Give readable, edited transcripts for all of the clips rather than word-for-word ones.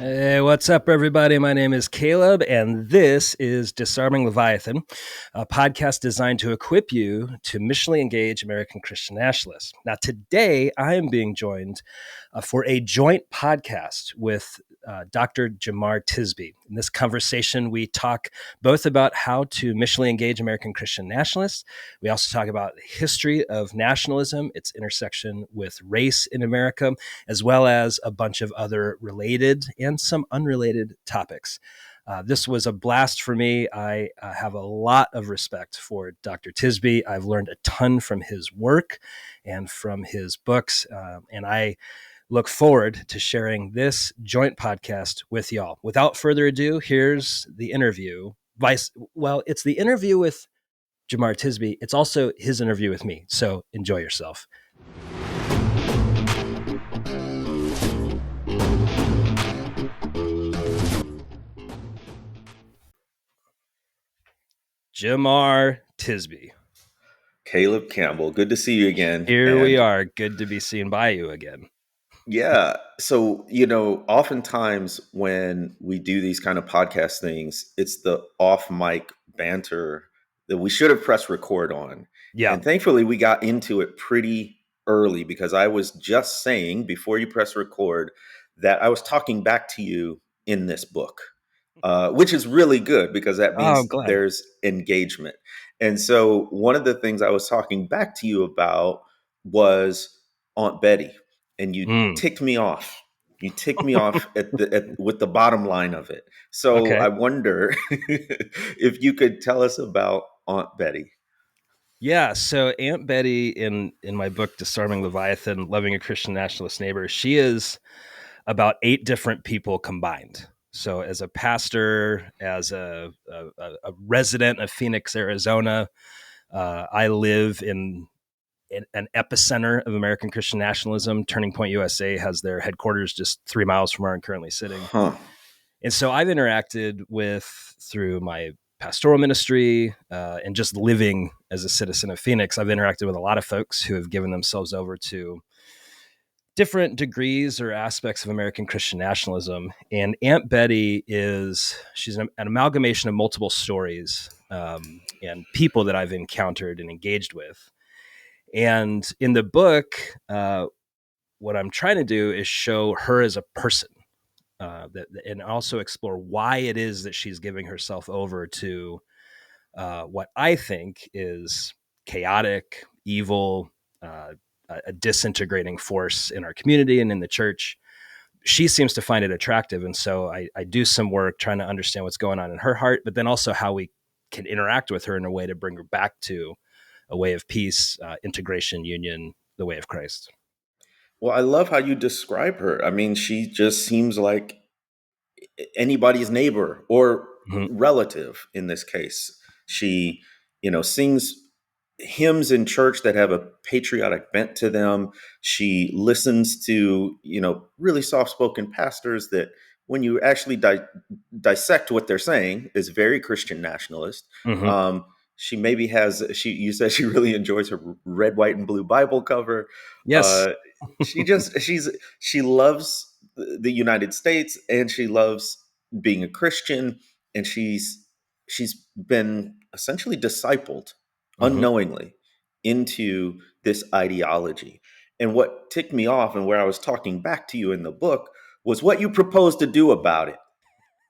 Hey, what's up, everybody? My name is Caleb, and this is Disarming Leviathan, a podcast designed to equip you to missionally engage American Christian nationalists. Now, today I am being joined for a joint podcast with Dr. Jemar Tisby. In this conversation, we talk both about how to missionally engage American Christian nationalists. We also talk about the history of nationalism, its intersection with race in America, as well as a bunch of other related and some unrelated topics. This was a blast for me. I have a lot of respect for Dr. Tisby. I've learned a ton from his work and from his books, and I look forward to sharing this joint podcast with y'all. Without further ado, here's the interview. It's the interview with Jemar Tisby. It's also his interview with me. So enjoy yourself. Jemar Tisby. Caleb Campbell, good to see you again. Here we are. Good to be seen by you again. Yeah. So, oftentimes when we do these kind of podcast things, it's the off mic banter that we should have pressed record on. Yeah. And thankfully, we got into it pretty early because I was just saying before you press record that I was talking back to you in this book, which is really good because that means there's engagement. And so one of the things I was talking back to you about was Aunt Betty. And you ticked me off. You ticked me off with the bottom line of it. So okay. I wonder if you could tell us about Aunt Betty. Yeah. So Aunt Betty in my book, Disarming Leviathan, Loving a Christian Nationalist Neighbor, she is about 8 different people combined. So as a pastor, as a resident of Phoenix, Arizona, I live in an epicenter of American Christian nationalism. Turning Point USA has their headquarters just 3 miles from where I'm currently sitting. And so I've interacted through my pastoral ministry and just living as a citizen of Phoenix, I've interacted with a lot of folks who have given themselves over to different degrees or aspects of American Christian nationalism. And Aunt Betty she's an amalgamation of multiple stories and people that I've encountered and engaged with. And in the book, what I'm trying to do is show her as a person and also explore why it is that she's giving herself over to what I think is chaotic, evil, a disintegrating force in our community and in the church. She seems to find it attractive. And so I do some work trying to understand what's going on in her heart, but then also how we can interact with her in a way to bring her back to a way of peace, integration, union, the way of Christ. Well, I love how you describe her. I mean, she just seems like anybody's neighbor or relative in this case. She, sings hymns in church that have a patriotic bent to them. She listens to, really soft-spoken pastors that when you actually dissect what they're saying is very Christian nationalist. She maybe you said she really enjoys her red, white, and blue Bible cover. Yes. She loves the United States and she loves being a Christian, and she's been essentially discipled unknowingly into this ideology. And what ticked me off and where I was talking back to you in the book was what you proposed to do about it.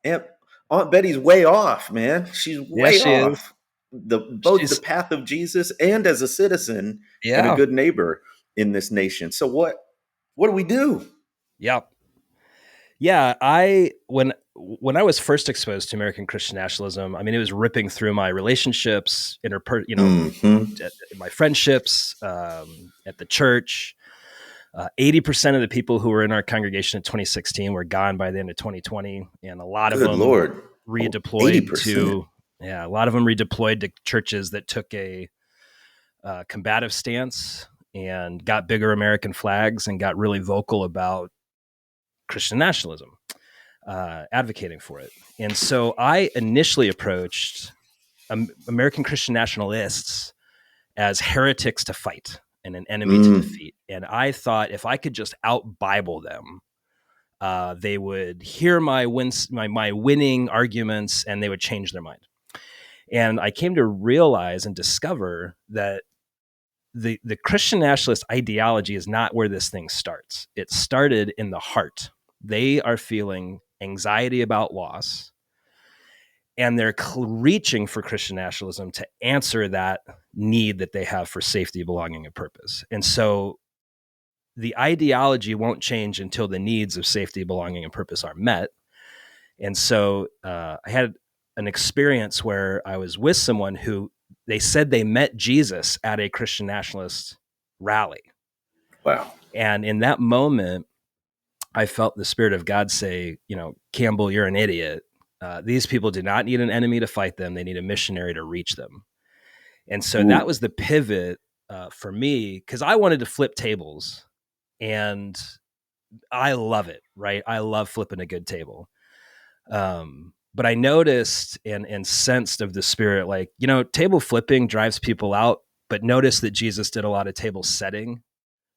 And Aunt Betty's way off, man. She's way off both the path of Jesus and as a citizen and a good neighbor in this nation. So what do we do? Yeah. When I was first exposed to American Christian nationalism, I mean, it was ripping through my relationships, my friendships, at the church. 80% of the people who were in our congregation in 2016 were gone by the end of 2020. And a lot of them redeployed to churches that took a combative stance and got bigger American flags and got really vocal about Christian nationalism, advocating for it. And so I initially approached American Christian nationalists as heretics to fight and an enemy to defeat. And I thought if I could just out-Bible them, They would hear my winning arguments, and they would change their mind. And I came to realize and discover that the Christian nationalist ideology is not where this thing starts. It started in the heart. They are feeling anxiety about loss, and they're reaching for Christian nationalism to answer that need that they have for safety, belonging, and purpose. And so the ideology won't change until the needs of safety, belonging, and purpose are met. And so I had an experience where I was with someone who they said they met Jesus at a Christian nationalist rally. Wow. And in that moment, I felt the Spirit of God say, Campbell, you're an idiot. These people do not need an enemy to fight them. They need a missionary to reach them. And so that Ooh. was the pivot for me, because I wanted to flip tables, and I love it, right? I love flipping a good table. But I noticed and sensed of the Spirit, like, table flipping drives people out, but notice that Jesus did a lot of table setting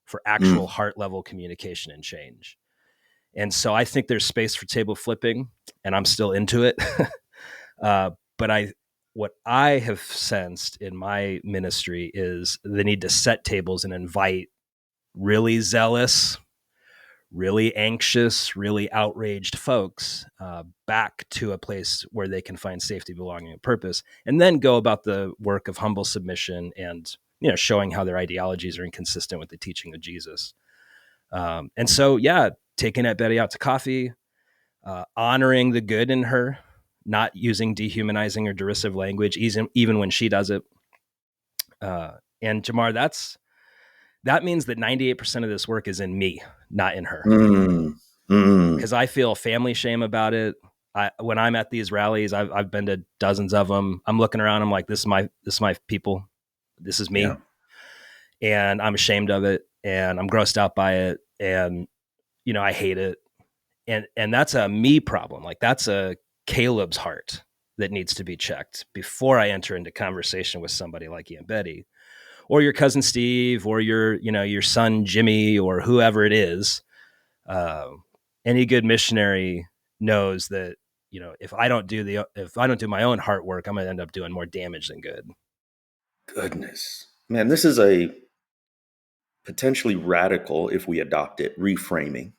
for actual Mm. heart level communication and change. And so I think there's space for table flipping, and I'm still into it. But what I have sensed in my ministry is the need to set tables and invite really zealous, really anxious, really outraged folks back to a place where they can find safety, belonging, and purpose, and then go about the work of humble submission and showing how their ideologies are inconsistent with the teaching of Jesus. And so, taking Aunt Betty out to coffee, honoring the good in her, not using dehumanizing or derisive language, even when she does it. And Jemar, that means that 98% of this work is in me, not in her. Mm. Mm. Because I feel family shame about it. When I'm at these rallies, I've been to dozens of them. I'm looking around. I'm like, this is my people. This is me. Yeah. And I'm ashamed of it. And I'm grossed out by it. And, I hate it. And that's a me problem. Like, that's a Caleb's heart that needs to be checked before I enter into conversation with somebody like Aunt Betty or your cousin Steve or your son Jimmy or whoever it is. Any good missionary knows that if I don't do my own heart work, I'm going to end up doing more damage than good. Goodness, man, this is a potentially radical, if we adopt it, reframing.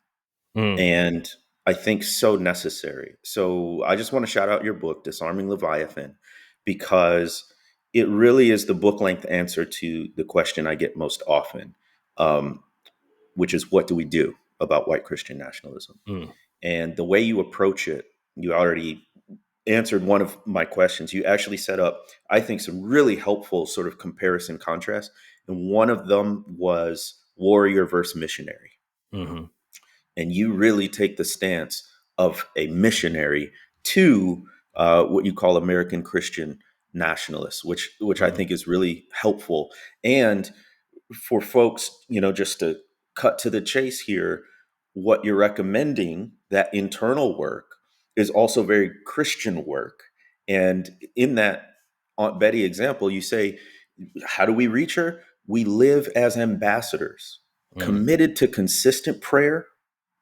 And I think so necessary. So I just want to shout out your book, Disarming Leviathan, because it really is the book length answer to the question I get most often, which is, what do we do about white Christian nationalism? And the way you approach it, you already answered one of my questions. You actually set up, I think, some really helpful sort of comparison contrast. And one of them was warrior versus missionary. Mm-hmm. And you really take the stance of a missionary to what you call American Christian nationalists, which I think is really helpful. And for folks, just to cut to the chase here, what you're recommending, that internal work, is also very Christian work. And in that Aunt Betty example, you say, how do we reach her? We live as ambassadors, committed to consistent prayer,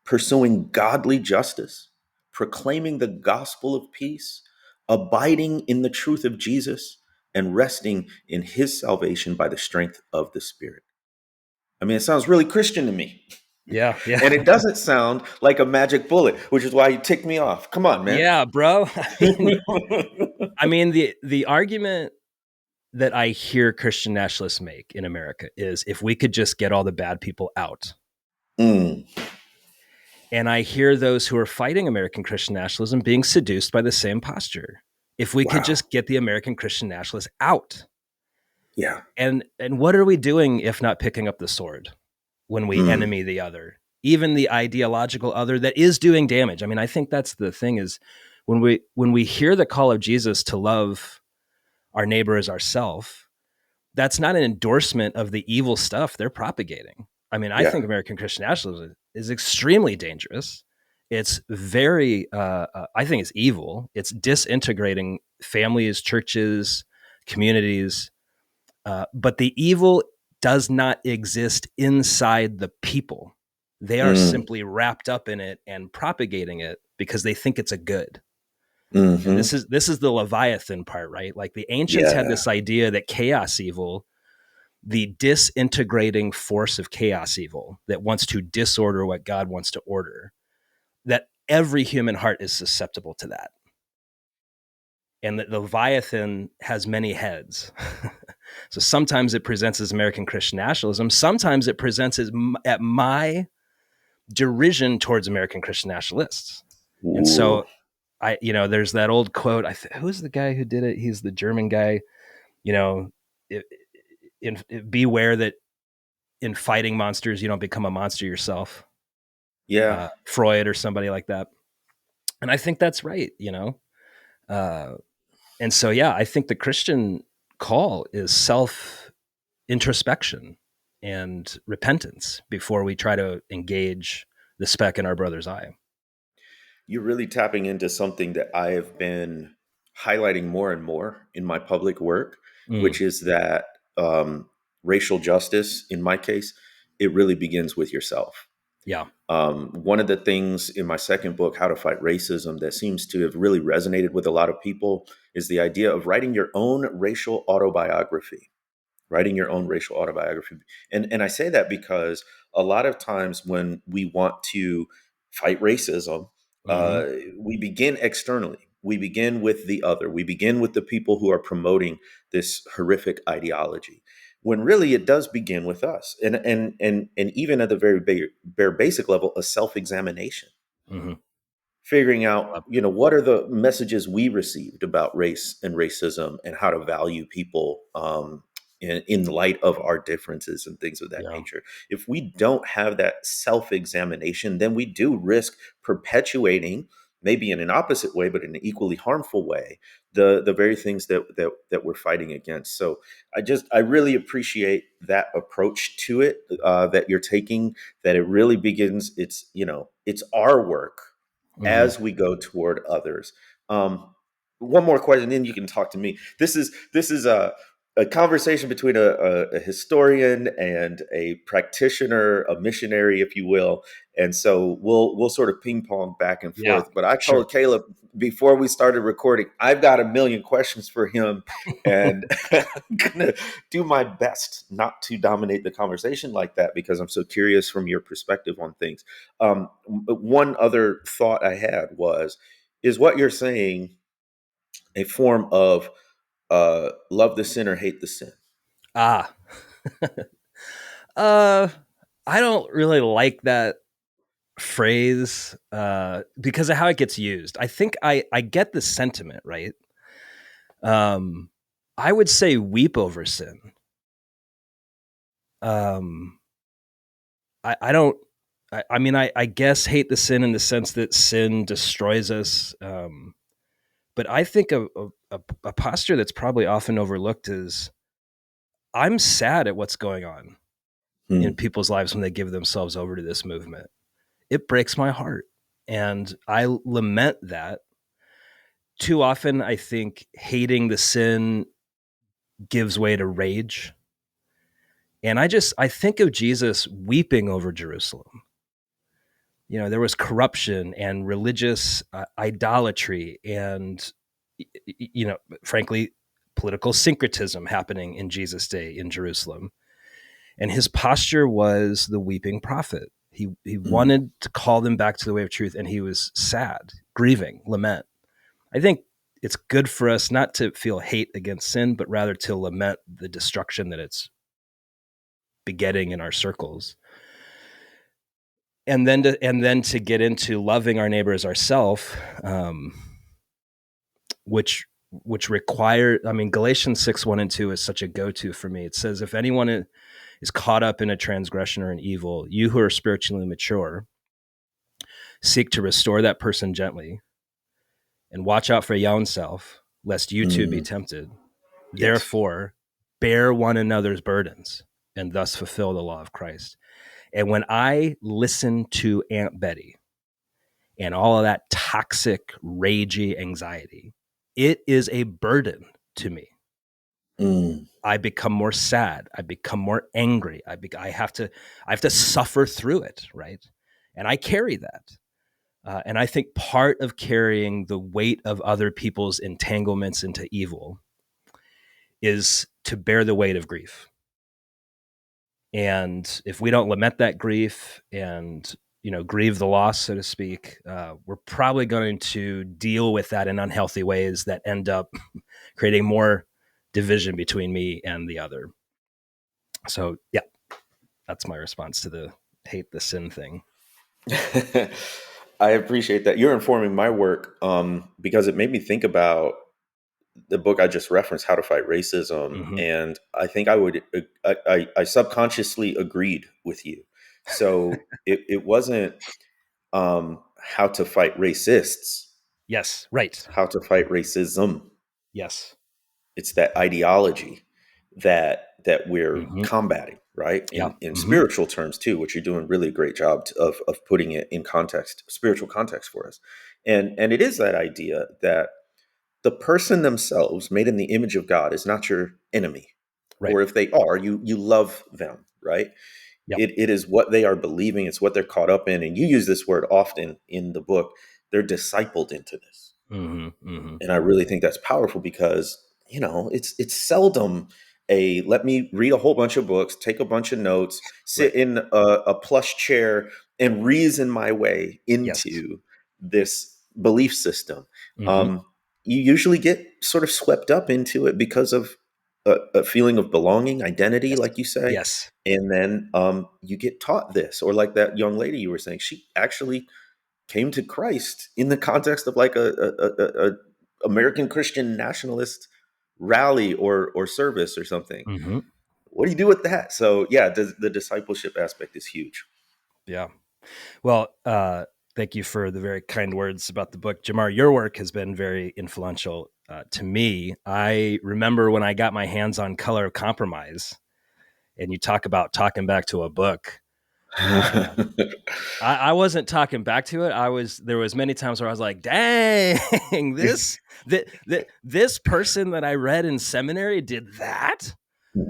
pursuing godly justice, proclaiming the gospel of peace, abiding in the truth of Jesus, and resting in his salvation by the strength of the Spirit. I mean, it sounds really Christian to me. Yeah. And it doesn't sound like a magic bullet, which is why you ticked me off. Come on, man. Yeah, bro. I mean, the argument that I hear Christian nationalists make in America is, if we could just get all the bad people out. And I hear those who are fighting American Christian nationalism being seduced by the same posture. If we could just get the American Christian nationalists out. Yeah. And what are we doing if not picking up the sword when we enemy the other, even the ideological other that is doing damage? I mean, I think that's the thing, is when we hear the call of Jesus to love our neighbor as ourself, that's not an endorsement of the evil stuff they're propagating. I mean, I think American Christian nationalism is extremely dangerous. It's very, I think it's evil. It's disintegrating families, churches, communities. But the evil does not exist inside the people. They are Mm, simply wrapped up in it and propagating it because they think it's a good. And hmm. this is the Leviathan part, right? Like the ancients had Yeah. this idea that chaos evil, the disintegrating force of chaos evil that wants to disorder what God wants to order, that every human heart is susceptible to that. And that the Leviathan has many heads. So sometimes it presents as American Christian nationalism. Sometimes it presents as at my derision towards American Christian nationalists. And Ooh. so there's that old quote. Who's the guy who did it? He's the German guy. You know, beware that in fighting monsters, you don't become a monster yourself. Yeah. Freud or somebody like that. And I think that's right. Uh, and so, yeah, I think the Christian call is self introspection and repentance before we try to engage the speck in our brother's eye. You're really tapping into something that I have been highlighting more and more in my public work, Mm, which is that um, racial justice, in my case, it really begins with yourself. yeah. One of the things in my second book, How to Fight Racism, that seems to have really resonated with a lot of people is the idea of writing your own racial autobiography. Writing your own racial autobiography. And I say that because a lot of times when we want to fight racism, Mm-hmm. we begin externally. We begin with the other. We begin with the people who are promoting this horrific ideology. When really it does begin with us, and even at the very bare basic level, a self-examination, Mm-hmm. figuring out, what are the messages we received about race and racism and how to value people in light of our differences and things of that Yeah. nature. If we don't have that self-examination, then we do risk perpetuating, maybe in an opposite way, but in an equally harmful way, the very things that we're fighting against. So I really appreciate that approach to it, that you're taking, that it really begins, it's our work Mm-hmm. as we go toward others. Um, One more question, then you can talk to me. This is a conversation between a historian and a practitioner, a missionary, if you will. And so we'll sort of ping pong back and Yeah. forth. But I Sure. told Caleb before we started recording, I've got a million questions for him, and I'm gonna do my best not to dominate the conversation like that because I'm so curious from your perspective on things. One other thought I had was, is what you're saying a form of love the sinner, hate the sin? Ah. uh, I don't really like that phrase because of how it gets used. I think I get the sentiment, right? Um, I would say weep over sin. Um, I don't. I mean, I guess hate the sin in the sense that sin destroys us. But I think a posture that's probably often overlooked is I'm sad at what's going on in Hmm. people's lives when they give themselves over to this movement. It breaks my heart. And I lament that. Too often, I think hating the sin gives way to rage. And I think of Jesus weeping over Jerusalem. There was corruption and religious idolatry and, frankly, political syncretism happening in Jesus' day in Jerusalem. And his posture was the weeping prophet. He Hmm. wanted to call them back to the way of truth, and he was sad, grieving, lament. I think it's good for us not to feel hate against sin, but rather to lament the destruction that it's begetting in our circles. And then to get into loving our neighbor as ourself, um, which require, I mean, Galatians 6:1 and 2 is such a go-to for me. It says, if anyone is caught up in a transgression or an evil, you who are spiritually mature seek to restore that person gently and watch out for your own self, lest you too be Hmm. tempted. Yes. Therefore, bear one another's burdens and thus fulfill the law of Christ. And when I listen to Aunt Betty and all of that toxic, ragey anxiety, it is a burden to me. Mm. I become more sad. I become more angry. I have to suffer through it, right? And I carry that. And I think part of carrying the weight of other people's entanglements into evil is to bear the weight of grief. And if we don't lament that grief and grieve the loss, so to speak, we're probably going to deal with that in unhealthy ways that end up creating more division between me and the other. So yeah, that's my response to the hate the sin thing. I appreciate that. You're informing my work because it made me think about the book I just referenced, How to Fight Racism. Mm-hmm. And I think I subconsciously agreed with you. So it wasn't how to fight racists, Yes, it's right. how to fight racism. Yes. It's that ideology that we're Mm-hmm. combating, right? Yeah. In Mm-hmm. spiritual terms too, which you're doing a really great job of putting it in context, spiritual context for us. And it is that idea that the person themselves, made in the image of God, is not your enemy. Right. Or if they are, you love them, right? Yep. It is what they are believing, it's what they're caught up in. And you use this word often in the book. They're discipled into this. Mm-hmm. Mm-hmm. And I really think that's powerful because, it's seldom a let me read a whole bunch of books, take a bunch of notes, sit Right. in a plush chair and reason my way Yes. into this belief system. Mm-hmm. Um, you usually get sort of swept up into it because of a feeling of belonging, identity, Yes. like you say. Yes. And then you get taught this, or like that young lady you were saying, she actually came to Christ in the context of like a American Christian nationalist rally or service or something. Mm-hmm. What do you do with that? So yeah, the discipleship aspect is huge. Yeah. Well, thank you for the very kind words about the book. Jemar, your work has been very influential to me. I remember when I got my hands on Color of Compromise, and you talk about talking back to a book. Uh, I wasn't talking back to it. There was many times where I was like, dang, this person that I read in seminary did that.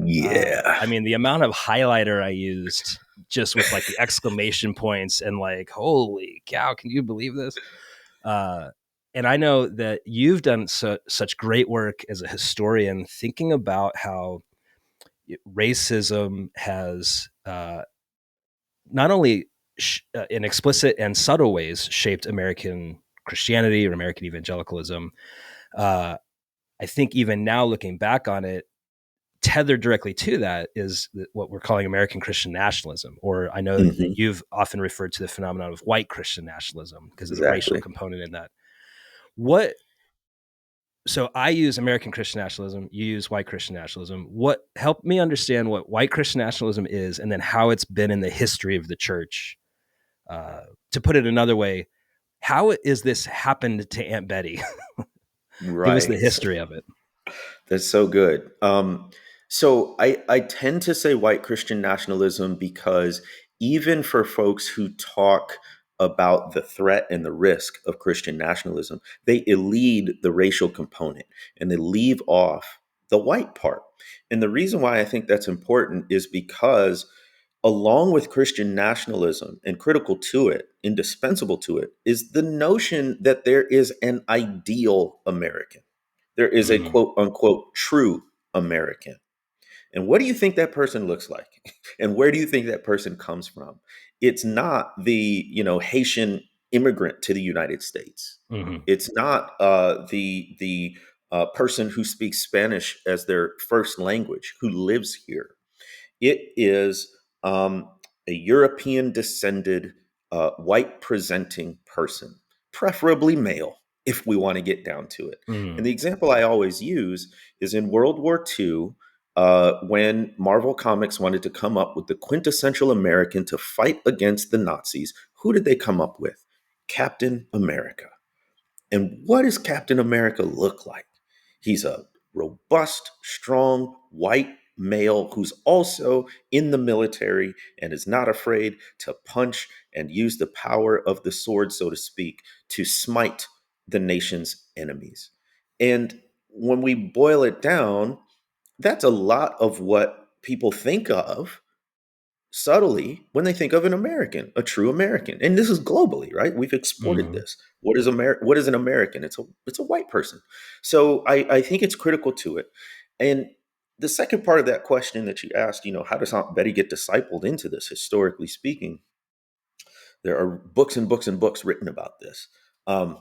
Yeah. I mean, the amount of highlighter I used just with like the exclamation points and like, holy cow, can you believe this? Uh, and I know that you've done such great work as a historian, thinking about how racism has not only in explicit and subtle ways shaped American Christianity or American evangelicalism. Uh, I think even now looking back on it, tethered directly to that is what we're calling American Christian nationalism, or I know that Hmm. you've often referred to the phenomenon of white Christian nationalism because of the racial Exactly. component in that. What So I use American Christian nationalism, you use white Christian nationalism. What Help me understand what white Christian nationalism is, and then how it's been in the history of the church. To put it another way, how is this happened to Aunt Betty? Give us the Right. history of it. That's so good. So I tend to say white Christian nationalism because even for folks who talk about the threat and the risk of Christian nationalism, they elide the racial component and they leave off the white part. And the reason why I think that's important is because along with Christian nationalism and critical to it, indispensable to it, is the notion that there is an ideal American. There is a Mm-hmm. quote unquote true American. And what do you think that person looks like? And where do you think that person comes from? It's not the, Haitian immigrant to the United States. Mm-hmm. It's not the person who speaks Spanish as their first language who lives here. It is a European descended, white presenting person, preferably male, if we want to get down to it. Mm-hmm. And the example I always use is in World War II, when Marvel Comics wanted to come up with the quintessential American to fight against the Nazis. Who did they come up with? Captain America. And what does Captain America look like? He's a robust, strong, white male who's also in the military and is not afraid to punch and use the power of the sword, so to speak, to smite the nation's enemies. And when we boil it down, That's a lot of what people think of subtly when they think of an American, a true American. And this is globally, right? We've exported Mm-hmm. this. What is an American? It's a white person. So I think it's critical to it. And the second part of that question that you asked, how does Aunt Betty get discipled into this, historically speaking? There are books and books and books written about this. Um,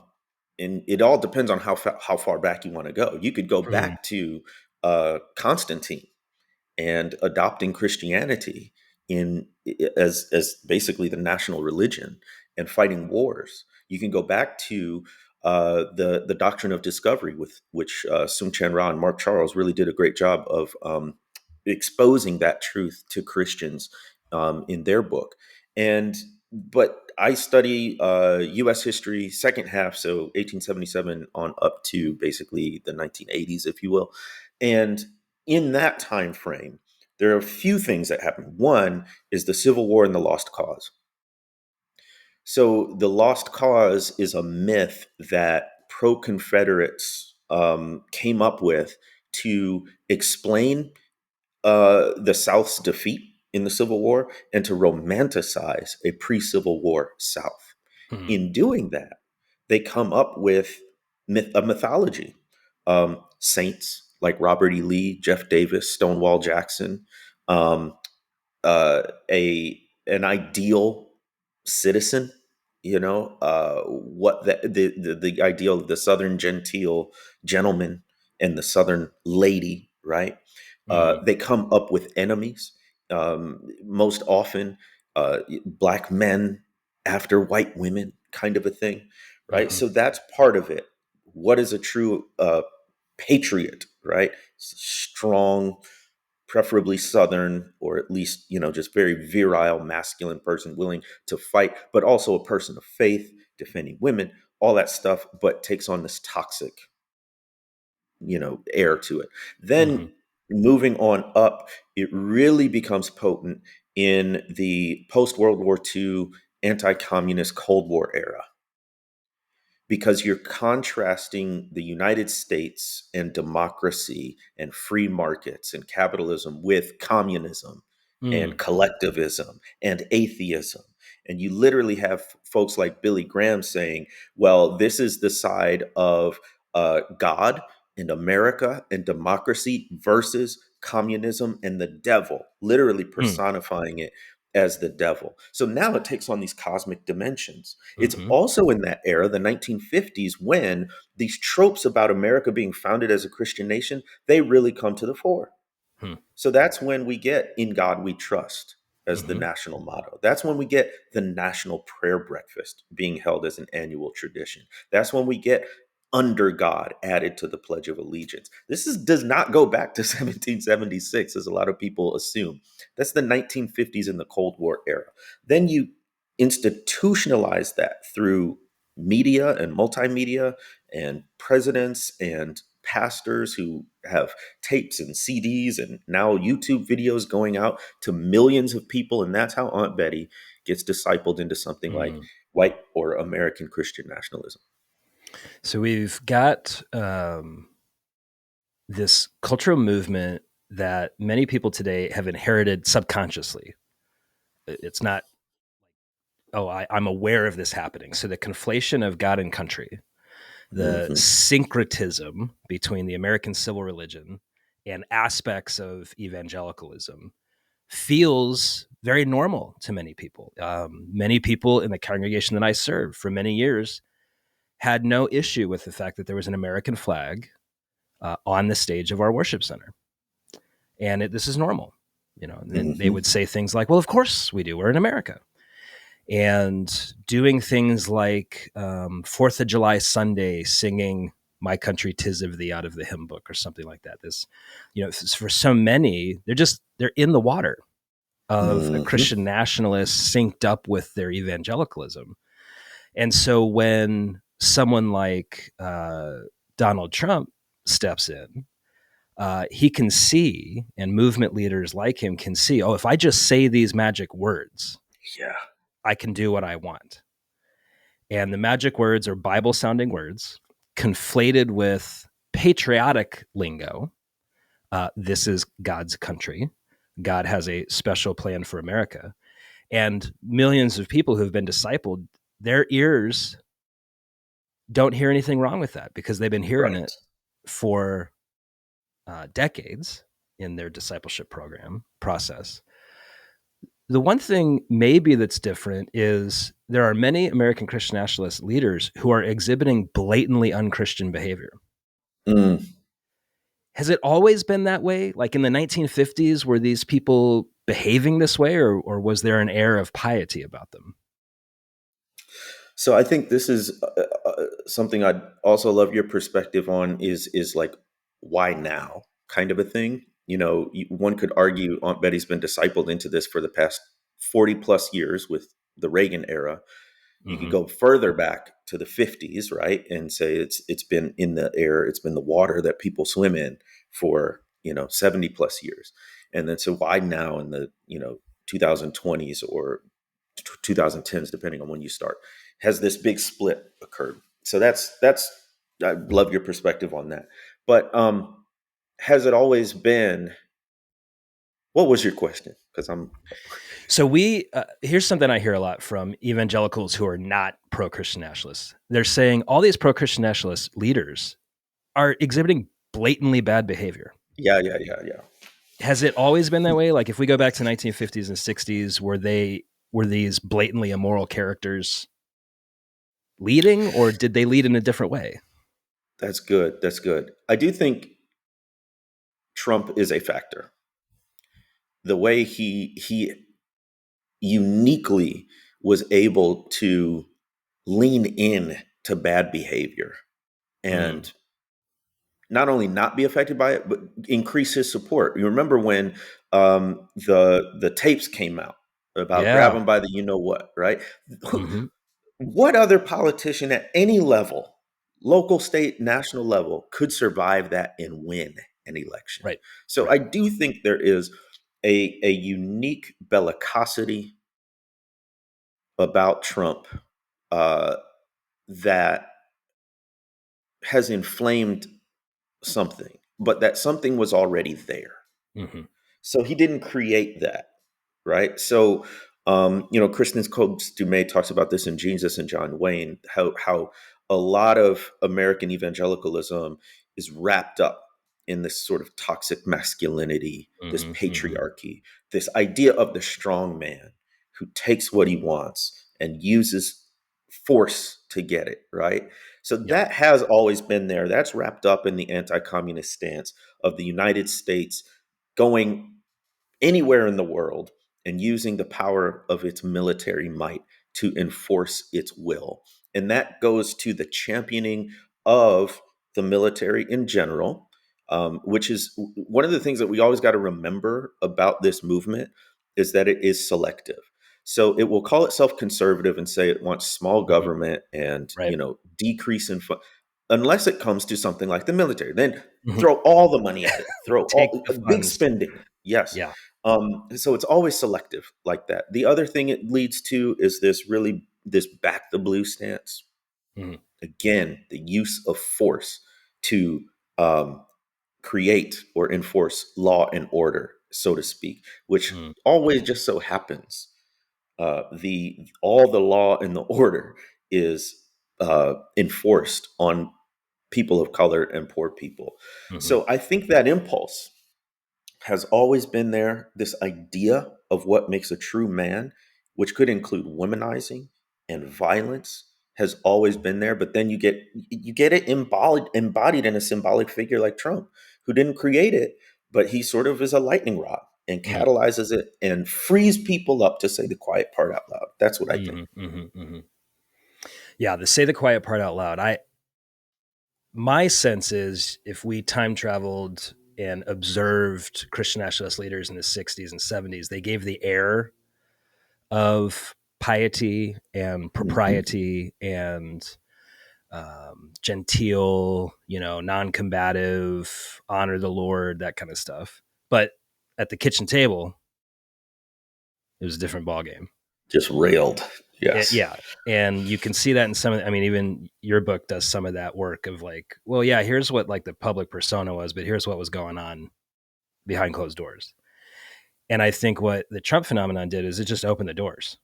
and it all depends on how far back you want to go. You could go Mm-hmm. back to Constantine and adopting Christianity in as basically the national religion and fighting wars. You can go back to the doctrine of discovery, with which Sung Chan Ra and Mark Charles really did a great job of exposing that truth to Christians in their book. And but I study U.S. history, second half, so 1877 on up to basically the 1980s, if you will, and in that time frame, there are a few things that happen. One is the Civil War and the Lost Cause. So the Lost Cause is a myth that pro-Confederates came up with to explain the South's defeat in the Civil War and to romanticize a pre-Civil War South. Mm-hmm. In doing that, they come up with a mythology. Saints like Robert E. Lee, Jeff Davis, Stonewall Jackson, um, a an ideal citizen. What the ideal of the Southern genteel gentleman and the Southern lady, right? Mm-hmm. They come up with enemies. Most often, black men after white women, kind of a thing, right? Mm-hmm. So that's part of it. What is a true patriot, right? Strong, preferably Southern, or at least, just very virile, masculine person willing to fight, but also a person of faith, defending women, all that stuff, but takes on this toxic, air to it. Mm-hmm. Then moving on up, it really becomes potent in the post World War II anti communist Cold War era, because you're contrasting the United States and democracy and free markets and capitalism with communism and Mm-hmm. collectivism and atheism. And you literally have folks like Billy Graham saying, well, this is the side of God and America and democracy versus communism and the devil, literally personifying it as the devil. So now it takes on these cosmic dimensions. It's Mm-hmm. also in that era, the 1950s, when these tropes about America being founded as a Christian nation, they really come to the fore. So that's when we get "In God We Trust" as the Mm-hmm. national motto. That's when we get the national prayer breakfast being held as an annual tradition. That's when we get "Under God" added to the Pledge of Allegiance. Does not go back to 1776, as a lot of people assume. That's the 1950s in the Cold War era. Then you institutionalize that through media and multimedia and presidents and pastors who have tapes and CDs and now YouTube videos going out to millions of people. And that's how Aunt Betty gets discipled into something like Mm-hmm. white or American Christian nationalism. So we've got this cultural movement that many people today have inherited subconsciously. It's not, oh, I'm aware of this happening. So the conflation of God and country, the Hmm. syncretism between the American civil religion and aspects of evangelicalism feels very normal to many people. Many people in the congregation that I served for many years had no issue with the fact that there was an American flag on the stage of our worship center. And this is normal, and then they Hmm. would say things like, well, of course we do. We're in America. And doing things like 4th of July Sunday, singing "My Country 'Tis of Thee" out of the hymn book or something like that. For so many, they're in the water of a Hmm. Christian nationalist synced up with their evangelicalism. And so when someone like Donald Trump steps in, he can see, and movement leaders like him can see, oh, if I just say these magic words, Yeah. I can do what I want. And the magic words are Bible sounding words conflated with patriotic lingo, This is God's country. God has a special plan for America. And millions of people who've been discipled, their ears don't hear anything wrong with that because they've been hearing Right. it for decades in their discipleship program process. The one thing maybe that's different is there are many American Christian nationalist leaders who are exhibiting blatantly unchristian behavior. Mm. Has it always been that way? Like in the 1950s, were these people behaving this way, or was there an air of piety about them? So I think this is something I'd also love your perspective on is like why now kind of a thing. One could argue Aunt Betty's been discipled into this for the past 40 plus years with the Reagan era. You could Mm-hmm. go further back to the 50s, right, and say it's been in the air, it's been the water that people swim in for 70 plus years, and then so why now in the 2020s or 2010s, depending on when you start, has this big split occurred? So that's I love your perspective on that. But has it always been? What was your question? Because I'm So here's something I hear a lot from evangelicals who are not pro-Christian nationalists. They're saying all these pro-Christian nationalist leaders are exhibiting blatantly bad behavior. yeah. Has it always been that way? Like if we go back to 1950s and 60s, were these blatantly immoral characters leading, or did they lead in a different way? That's good. That's good. I do think Trump is a factor. The way he uniquely was able to lean in to bad behavior Mm. and not only not be affected by it, but increase his support. You remember when the tapes came out about grab Yeah. him by the what, right? Mm-hmm. What other politician at any level, local, state, national level, could survive that and win an election? Right. So Right. I do think there is a unique bellicosity about Trump uh, that has inflamed something, but that something was already there. Mm-hmm. So he didn't create that, right? So, Kristen Coates Dumais talks about this in Jesus and John Wayne, how a lot of American evangelicalism is wrapped up in this sort of toxic masculinity, this Mm-hmm. Mm-hmm. patriarchy, this idea of the strong man who takes what he wants and uses force to get it, right? So Yep. that has always been there. That's wrapped up in the anti-communist stance of the United States going anywhere in the world and using the power of its military might to enforce its will. And that goes to the championing of the military in general, which is one of the things that we always got to remember about this movement is that it is selective. So it will call itself conservative and say it wants small Mm-hmm. government and Right. decrease in unless it comes to something like the military. Then Mm-hmm. throw all the money at it. Throw Take all the big funds. spending. Yes. Yeah. So it's always selective like that. The other thing it leads to is this back the blue stance. Mm-hmm. Again, the use of force to um, create or enforce law and order, so to speak, which Mm-hmm. always just so happens the all the law and the order is enforced on people of color and poor people. Mm-hmm. So I think that impulse has always been there. This idea of what makes a true man, which could include womanizing and violence, has always been there. But then you get it embodied in a symbolic figure like Trump, who didn't create it, but he sort of is a lightning rod and catalyzes it and frees people up to say the quiet part out loud. That's what I think. Mm-hmm. Mm-hmm. Mm-hmm. Yeah, the say the quiet part out loud. My sense is if we time traveled and observed Christian nationalist leaders in the 60s and 70s, they gave the air of piety and Mhm. propriety and genteel, non-combative, honor the Lord, that kind of stuff. But at the kitchen table, it was a different ballgame. Just railed. Yes. Yeah. And you can see that in some of, I mean, even your book does some of that work of like, well, yeah, here's what like the public persona was, but here's what was going on behind closed doors. And I think what the Trump phenomenon did is it just opened the doors.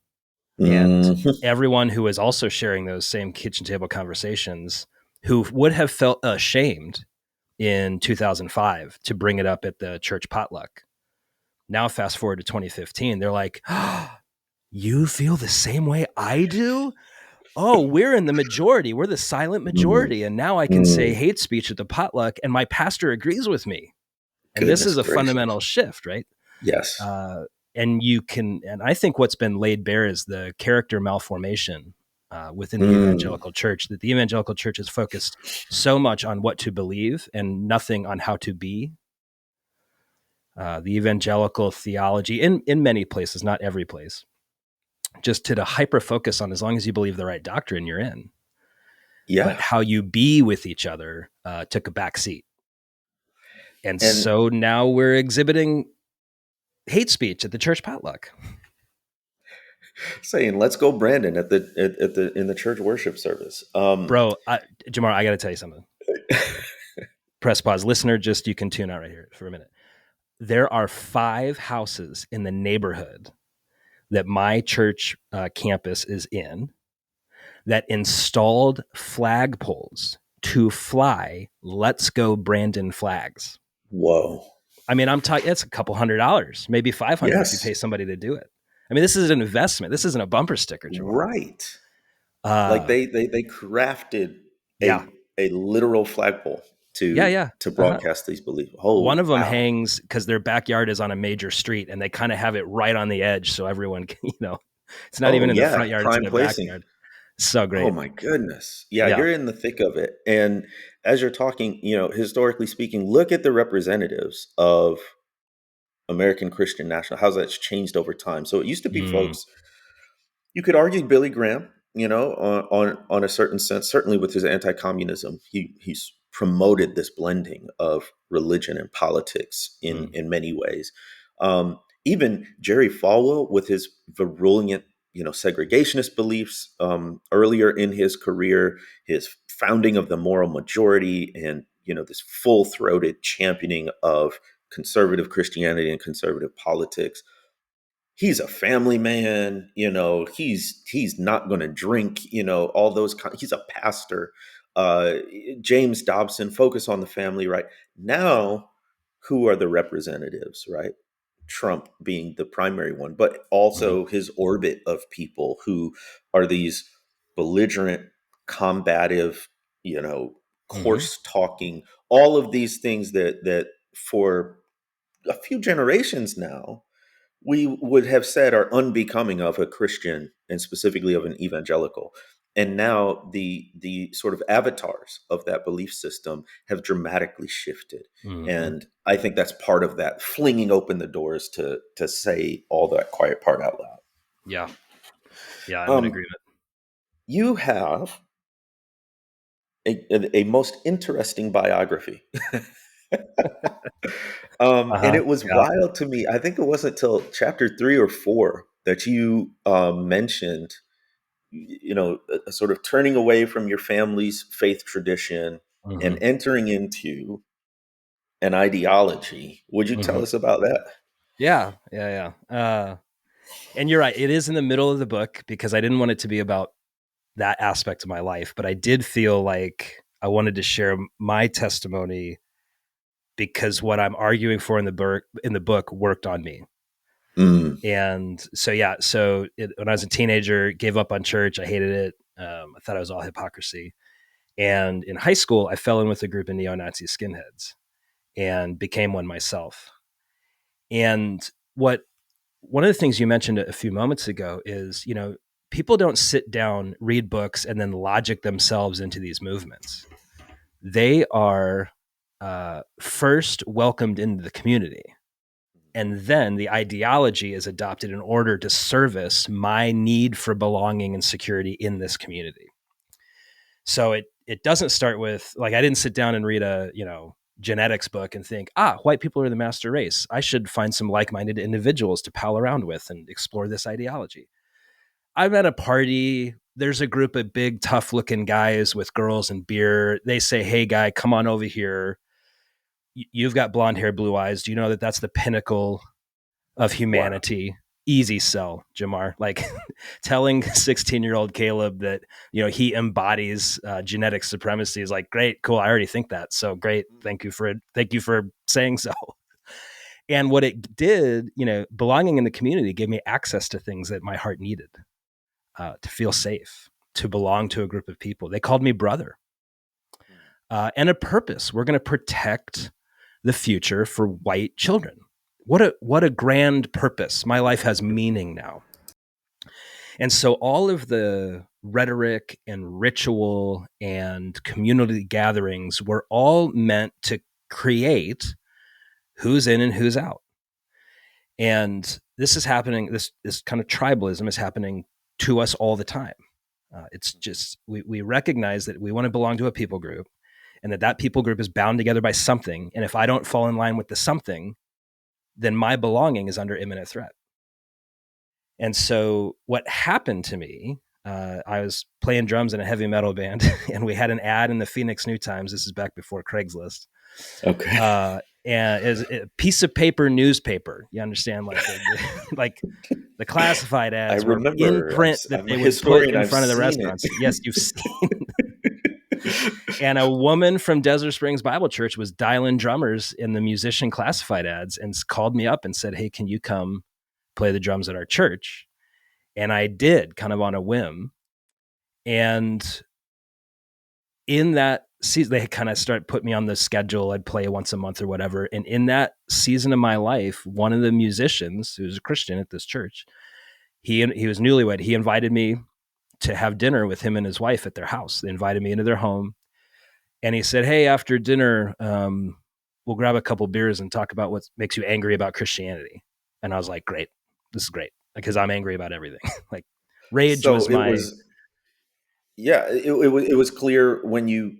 And Mhm. everyone who was also sharing those same kitchen table conversations, who would have felt ashamed in 2005 to bring it up at the church potluck, now fast forward to 2015, they're like, oh, you feel the same way I do? Oh, we're in the majority. We're the silent Mm, majority. And now I can say mm. hate speech at the potluck and my pastor agrees with me. And this Goodness is a gracious. fundamental shift, right? Yes. Uh, and I think what's been laid bare is the character malformation within the Mm. evangelical church, that the evangelical church is focused so much on what to believe and nothing on how to be. The evangelical theology in many places, not every place, just to hyper focus on as long as you believe the right doctrine, you're in. But Yeah. how you be with each other took a back seat. And And so now we're exhibiting hate speech at the church potluck. saying, "Let's go, Brandon," at the in the church worship service. Bro, Jemar, I got to tell you something. Press pause. Listener, just you can tune out right here for a minute. There are 5 houses in the neighborhood that my church campus is in that installed flagpoles to fly "Let's Go Brandon" flags. Whoa. I mean, I'm talking, it's a couple $100, maybe 500 if you Yes. pay somebody to do it. I mean, this is an investment. This isn't a bumper sticker, Jamar. Right. Like Uh, they crafted yeah. a literal flagpole Yeah. Yeah. to Uh-huh. broadcast these beliefs. One Oh of them wow. hangs because their backyard is on a major street and they kind of have it right on the edge. So everyone can, it's not Oh even in their yeah. front yard, it's in Prime their placing. backyard. So Oh great. my goodness. Yeah, Yeah. you're in the thick of it. And as you're talking, historically speaking, look at the representatives of American Christian National, how that's changed over time. So it used to be Mm, folks, you could argue Billy Graham, on a certain sense, certainly with his anti-communism, he's promoted this blending of religion and politics mm, in many ways. Even Jerry Falwell with his virulent, segregationist beliefs earlier in his career, his founding of the moral majority, and this full-throated championing of conservative Christianity and conservative politics. He's a family man, he's not going to drink, all those he's a pastor. uh James Dobson, focus on the family. Right now, who are the representatives? Right, Trump being the primary one, but mm, also his orbit of people who are these belligerent, combative, mm-hmm, coarse talking, all of these things that for a few generations now we would have said are unbecoming of a Christian, and specifically of an evangelical. And now the sort of avatars of that belief system have dramatically shifted. mm-hmm. And I think that's part of that flinging open the doors to say all that quiet part out loud. Yeah. Yeah. I'm in Um, agreement. you have a most interesting biography. Uh And huh. it was Yeah. wild to me. I think it wasn't until chapter 3 or 4 that you mentioned, a sort of turning away from your family's faith tradition and Mm-hmm, entering into an ideology. Would you mm-hmm. tell us about that? Yeah. Yeah. Yeah. And you're right. It is in the middle of the book because I didn't want it to be about that aspect of my life, but I did feel like I wanted to share my testimony because what I'm arguing for in the book worked on me. Mm, And so, yeah, when I was a teenager, gave up on church. I hated it. I thought it was all hypocrisy. And in high school, I fell in with a group of neo-Nazi skinheads and became one myself. And what one of the things you mentioned a few moments ago is, people don't sit down, read books, and then logic themselves into these movements. They are first welcomed into the community. And then the ideology is adopted in order to service my need for belonging and security in this community. So it doesn't start with, like, I didn't sit down and read a, genetics book and think, white people are the master race. I should find some like-minded individuals to pal around with and explore this ideology. I'm at a party. There's a group of big, tough looking guys with girls and beer. They say, "Hey guy, come on over here." you've got blonde hair, blue eyes. Do you know that that's the pinnacle of Wow. humanity? Easy sell, Jemar. Like telling 16-year-old Caleb that, he embodies genetic supremacy is like, great, cool. I already think that. So great. Thank you for saying so. And what it did, belonging in the community gave me access to things that my heart needed, to feel safe, to belong to a group of people. They called me brother, and a purpose. We're going to protect the future for white children. What a grand purpose. My life has meaning now. And so all of the rhetoric and ritual and community gatherings were all meant to create who's in and who's out. And this is happening, this kind of tribalism is happening to us all the time. It's just, we recognize that we want to belong to a people group, and that people group is bound together by something. And if I don't fall in line with the something, then my belonging is under imminent threat. And so what happened to me, I was playing drums in a heavy metal band, and we had an ad in the Phoenix New Times. This is back before Craigslist. Okay. And it's a piece of paper newspaper. You understand, like the classified I ads were in remember. print that I'm a they would put historian. in I've front of the seen restaurants. it. Yes, you've seen. And a woman from Desert Springs Bible Church was dialing drummers in the musician classified ads and called me up and said, "Hey, can you come play the drums at our church?" And I did, kind of on a whim. And in that season, they kind of started put me on the schedule. I'd play once a month or whatever. And in that season of my life, one of the musicians, who was a Christian at this church, he was newlywed. He invited me to have dinner with him and his wife at their house. They invited me into their home. And he said, "Hey, after dinner, we'll grab a couple beers and talk about what makes you angry about Christianity." And I was like, great, this is great, because I'm angry about everything. Like rage So was it my, was, yeah, it was clear when you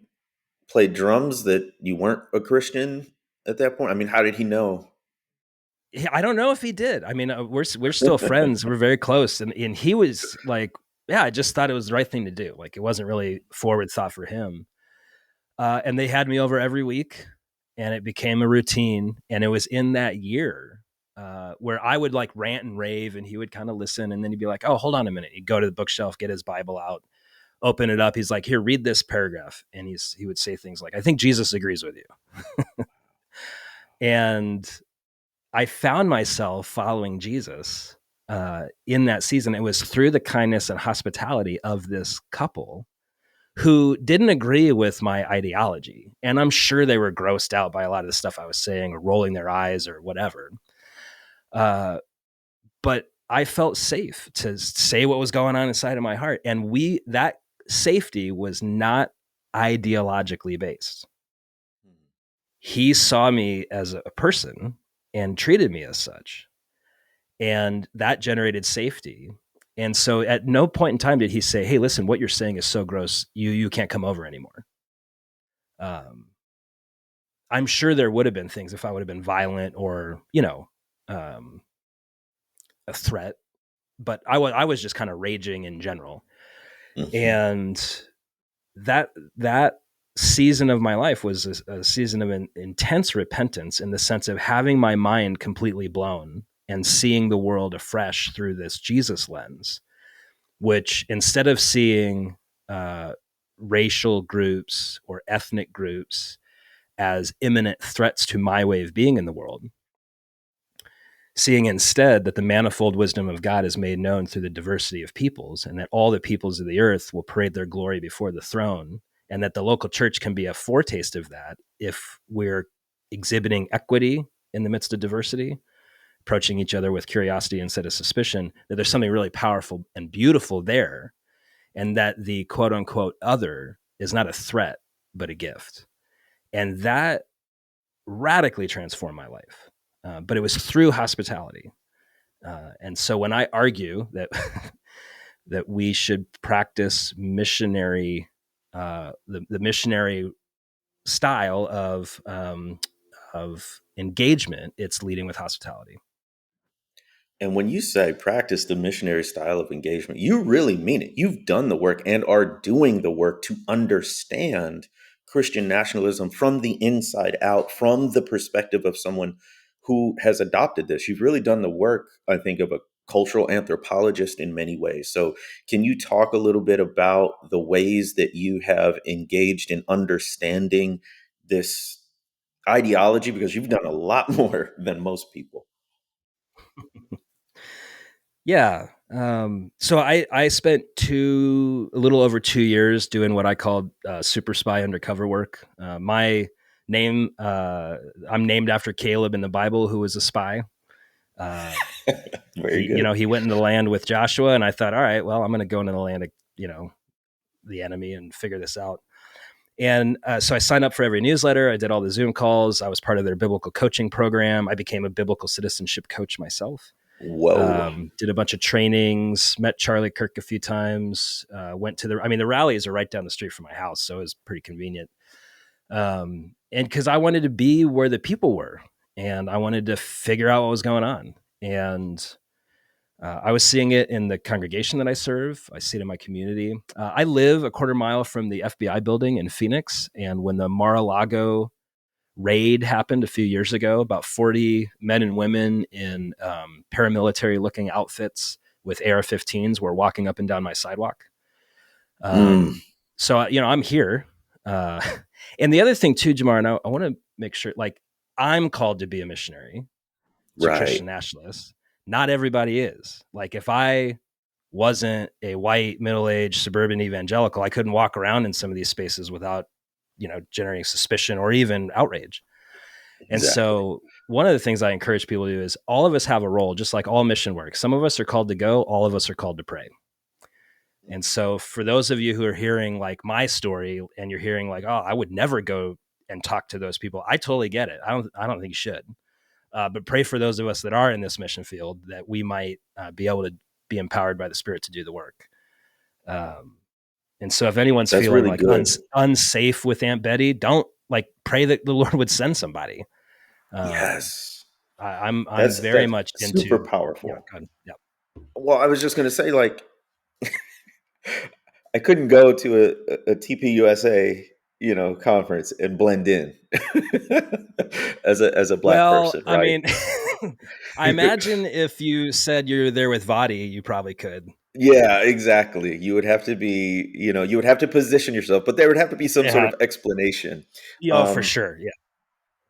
played drums that you weren't a Christian at that point. I mean, how did he know? I don't know if he did. I mean, we're still friends. We're very close. And he was like, yeah, I just thought it was the right thing to do. Like it wasn't really forward thought for him. And they had me over every week, and it became a routine. And it was in that year where I would like rant and rave, and he would kind of listen. And then he'd be like, "Oh, hold on a minute." He'd go to the bookshelf, get his Bible out, open it up. He's like, "Here, read this paragraph." And he would say things like, "I think Jesus agrees with you." And I found myself following Jesus in that season. It was through the kindness and hospitality of this couple who didn't agree with my ideology. And I'm sure they were grossed out by a lot of the stuff I was saying, or rolling their eyes or whatever. But I felt safe to say what was going on inside of my heart. And that safety was not ideologically based. He saw me as a person and treated me as such. And that generated safety. And so at no point in time did he say, "Hey, listen, what you're saying is so gross. You can't come over anymore." Um, I'm sure there would have been things if I would have been violent or, a threat, but I was just kind of raging in general. Mhm. And that season of my life was a season of intense repentance, in the sense of having my mind completely blown and seeing the world afresh through this Jesus lens, which instead of seeing racial groups or ethnic groups as imminent threats to my way of being in the world, seeing instead that the manifold wisdom of God is made known through the diversity of peoples, and that all the peoples of the earth will parade their glory before the throne, and that the local church can be a foretaste of that if we're exhibiting equity in the midst of diversity, approaching each other with curiosity instead of suspicion, that there's something really powerful and beautiful there, and that the quote unquote other is not a threat, but a gift. And that radically transformed my life. But it was through hospitality. And so when I argue that that we should practice missionary, the missionary style of engagement, it's leading with hospitality. And when you say practice the missionary style of engagement, you really mean it. You've done the work and are doing the work to understand Christian nationalism from the inside out, from the perspective of someone who has adopted this. You've really done the work, I think, of a cultural anthropologist in many ways. So, can you talk a little bit about the ways that you have engaged in understanding this ideology? Because you've done a lot more than most people. Yeah. So I spent a little over 2 years doing what I called super spy undercover work. My name, I'm named after Caleb in the Bible, who was a spy. Uh, Very good. he went into the land with Joshua, and I thought, all right, well, I'm going to go into the land of, the enemy and figure this out. And so I signed up for every newsletter. I did all the Zoom calls. I was part of their biblical coaching program. I became a biblical citizenship coach myself. Whoa. Did a bunch of trainings, met Charlie Kirk a few times, went to the rallies are right down the street from my house. So it was pretty convenient. And cause I wanted to be where the people were and I wanted to figure out what was going on. And I was seeing it in the congregation that I serve. I see it in my community. I live a quarter mile from the FBI building in Phoenix. And when the Mar-a-Lago raid happened a few years ago, about 40 men and women in paramilitary looking outfits with AR-15s were walking up and down my sidewalk. Mm, So, I'm here. And the other thing too, Jemar, and I want to make sure, like, I'm called to be a missionary to right. Christian nationalists. Not everybody is. Like, if I wasn't a white, middle-aged suburban evangelical, I couldn't walk around in some of these spaces without, generating suspicion or even outrage. And Exactly. so one of the things I encourage people to do is all of us have a role, just like all mission work. Some of us are called to go, all of us are called to pray. And so for those of you who are hearing like my story and you're hearing like, oh, I would never go and talk to those people. I totally get it. I don't think you should. But pray for those of us that are in this mission field that we might be able to be empowered by the Spirit to do the work. And so if anyone's That's feeling really like good. unsafe with Aunt Betty, don't like pray that the Lord would send somebody. Um, Yes. I'm very That's much super into, powerful. God, yeah. Well, I was just going to say, like, I couldn't go to a TPUSA, conference and blend in as a black Well, person, I right? mean, I imagine if you said you're there with Vadi, you probably could. Yeah, exactly. You would have to be, you would have to position yourself, but there would have to be some sort Yeah. of explanation. Oh, for Um, sure. Yeah.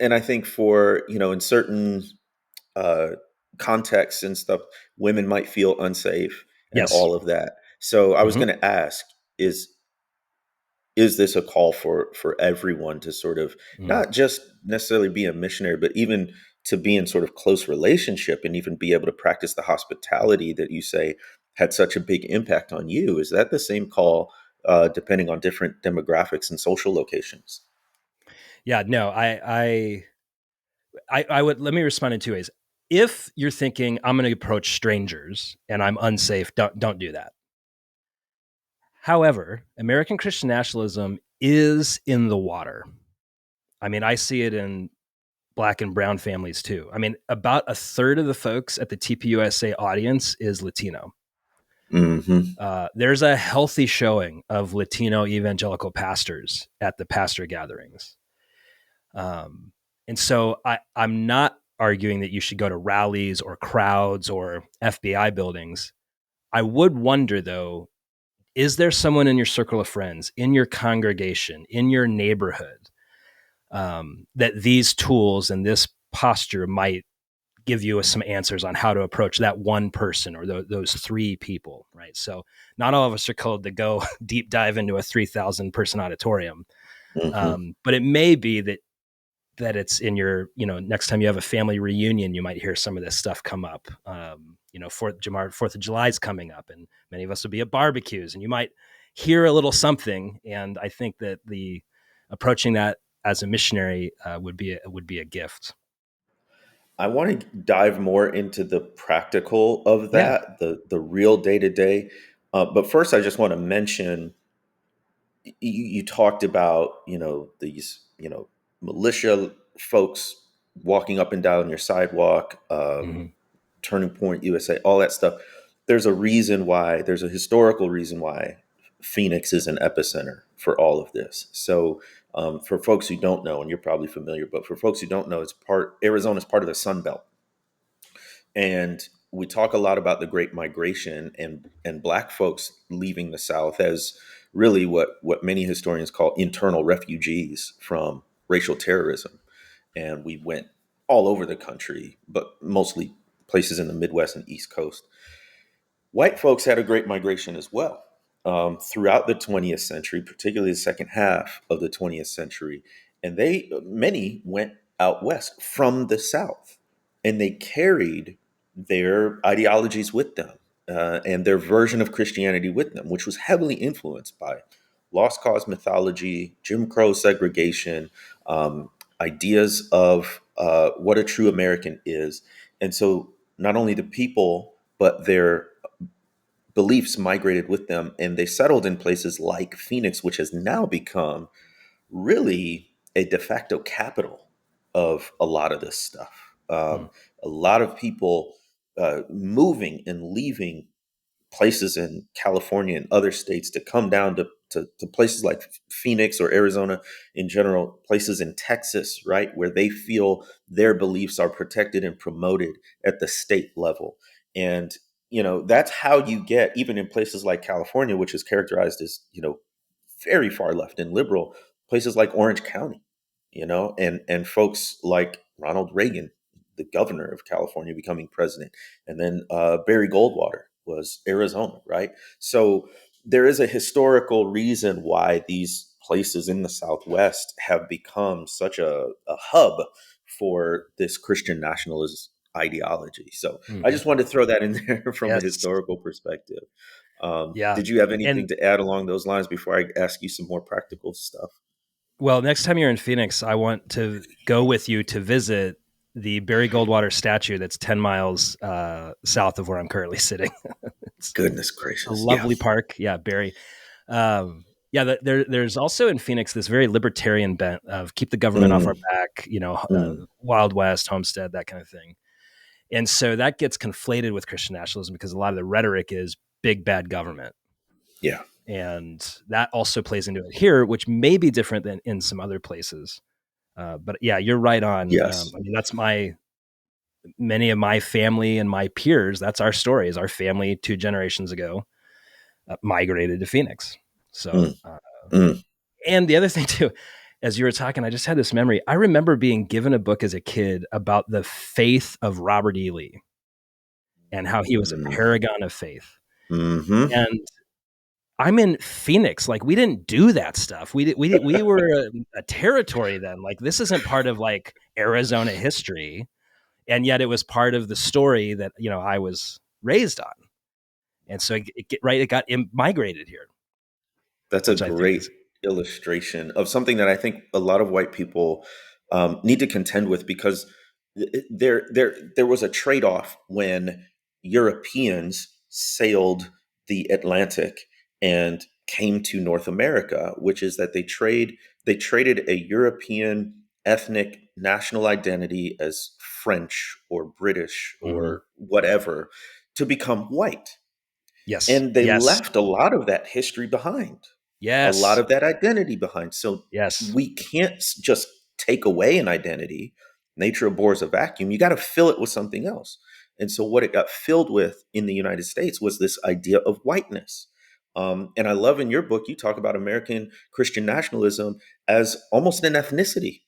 and I think for, in certain uh, contexts and stuff, women might feel unsafe and Yes. all of that. So I was Hmm. going to ask, is is this a call for everyone to sort of Mm. not just necessarily be a missionary, but even to be in sort of close relationship and even be able to practice the hospitality that you say had such a big impact on you? Is that the same call, depending on different demographics and social locations? Yeah. No, I would, let me respond in two ways. If you're thinking I'm going to approach strangers and I'm unsafe, don't do that. However, American Christian nationalism is in the water. I mean, I see it in Black and brown families too. I mean, about a third of the folks at the TPUSA audience is Latino. Hmm. There's a healthy showing of Latino evangelical pastors at the pastor gatherings. Um, and so I'm not arguing that you should go to rallies or crowds or FBI buildings. I would wonder, though, is there someone in your circle of friends, in your congregation, in your neighborhood, that these tools and this posture might give you some answers on how to approach that one person or those three people, right? So not all of us are called to go deep dive into a 3,000 person auditorium, Hmm. but it may be that it's in your, next time you have a family reunion, you might hear some of this stuff come up. Fourth of July is coming up, and many of us will be at barbecues, and you might hear a little something. And I think that the approaching that as a missionary would be a gift. I want to dive more into the practical of Yeah. that, the real day to day. But first, I just want to mention you talked about these militia folks walking up and down your sidewalk, Hmm. Turning Point USA, all that stuff. There's a reason why. There's a historical reason why Phoenix is an epicenter for all of this. So For folks who don't know, and you're probably familiar, but for folks who don't know, Arizona is part of the Sun Belt, and we talk a lot about the Great Migration and Black folks leaving the South as really what many historians call internal refugees from racial terrorism, and we went all over the country, but mostly places in the Midwest and East Coast. White folks had a great migration as well throughout the 20th century, particularly the second half of the 20th century. And many went out west from the South, and they carried their ideologies with them and their version of Christianity with them, which was heavily influenced by lost cause mythology, Jim Crow segregation, ideas of what a true American is. And so not only the people, but their beliefs migrated with them, and they settled in places like Phoenix, which has now become really a de facto capital of a lot of this stuff. Hmm. A lot of people moving and leaving places in California and other states to come down to places like Phoenix or Arizona in general, places in Texas, right, where they feel their beliefs are protected and promoted at the state level. And, that's how you get, even in places like California, which is characterized as, very far left and liberal, places like Orange County, and folks like Ronald Reagan, the governor of California, becoming president, and then Barry Goldwater was Arizona, right? So there is a historical reason why these places in the Southwest have become such a hub for this Christian nationalist ideology. So I Hmm. just wanted to throw that in there from a Yes. historical perspective. Yeah. Did you have anything And to add along those lines before I ask you some more practical stuff? well, next time you're in Phoenix, I want to go with you to visit the Barry Goldwater statue that's 10 miles south of where I'm currently sitting. It's Goodness a gracious. Yeah. lovely park. Yeah, Barry. Yeah, there's also in Phoenix this very libertarian bent of keep the government off our Mm, back, mm, Wild West, Homestead, that kind of thing. And so that gets conflated with Christian nationalism because a lot of the rhetoric is big bad government. yeah. And that also plays into it here, which may be different than in some other places. But yeah, you're right on. Yes. I mean, that's many of my family and my peers. That's our story. Is our family 2 generations ago migrated to Phoenix. So, Mm, mm, and the other thing too, as you were talking, I just had this memory. I remember being given a book as a kid about the faith of Robert E. Lee and how he was a mm, paragon of faith. mm-hmm. And I'm in Phoenix. Like we didn't do that stuff. We were a territory then. Like this isn't part of like Arizona history, and yet it was part of the story that I was raised on. And so it got migrated here, That's a which I think great is illustration of something that I think a lot of white people need to contend with, because there was a trade off when Europeans sailed the Atlantic and came to North America, which is that they traded a European ethnic national identity as French or British mhm. or whatever to become white. Yes, And they yes, left a lot of that history behind, a lot yes, of that identity behind. So yes, we can't just take away an identity. Nature abhors a vacuum. You got to fill it with something else. And so what it got filled with in the United States was this idea of whiteness. And I love in your book, you talk about American Christian nationalism as almost an ethnicity.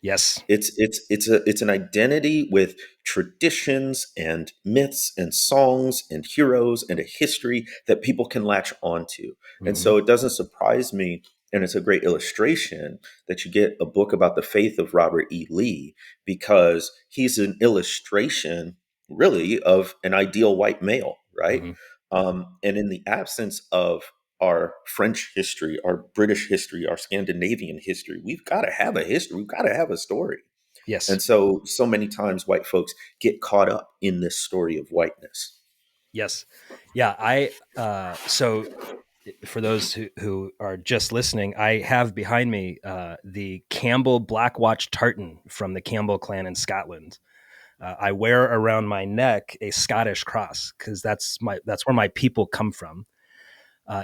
yes. It's an identity with traditions and myths and songs and heroes and a history that people can latch onto. And Hmm. so it doesn't surprise me, and it's a great illustration that you get a book about the faith of Robert E. Lee, because he's an illustration really of an ideal white male, right? Hmm. And in the absence of our French history, our British history, our Scandinavian history. We've got to have a history. We've got to have a story. Yes, And so many times white folks get caught up in this story of whiteness. yes, yeah. So for those who are just listening, I have behind me the Campbell Black Watch tartan from the Campbell clan in Scotland. I wear around my neck a Scottish cross because that's where my people come from.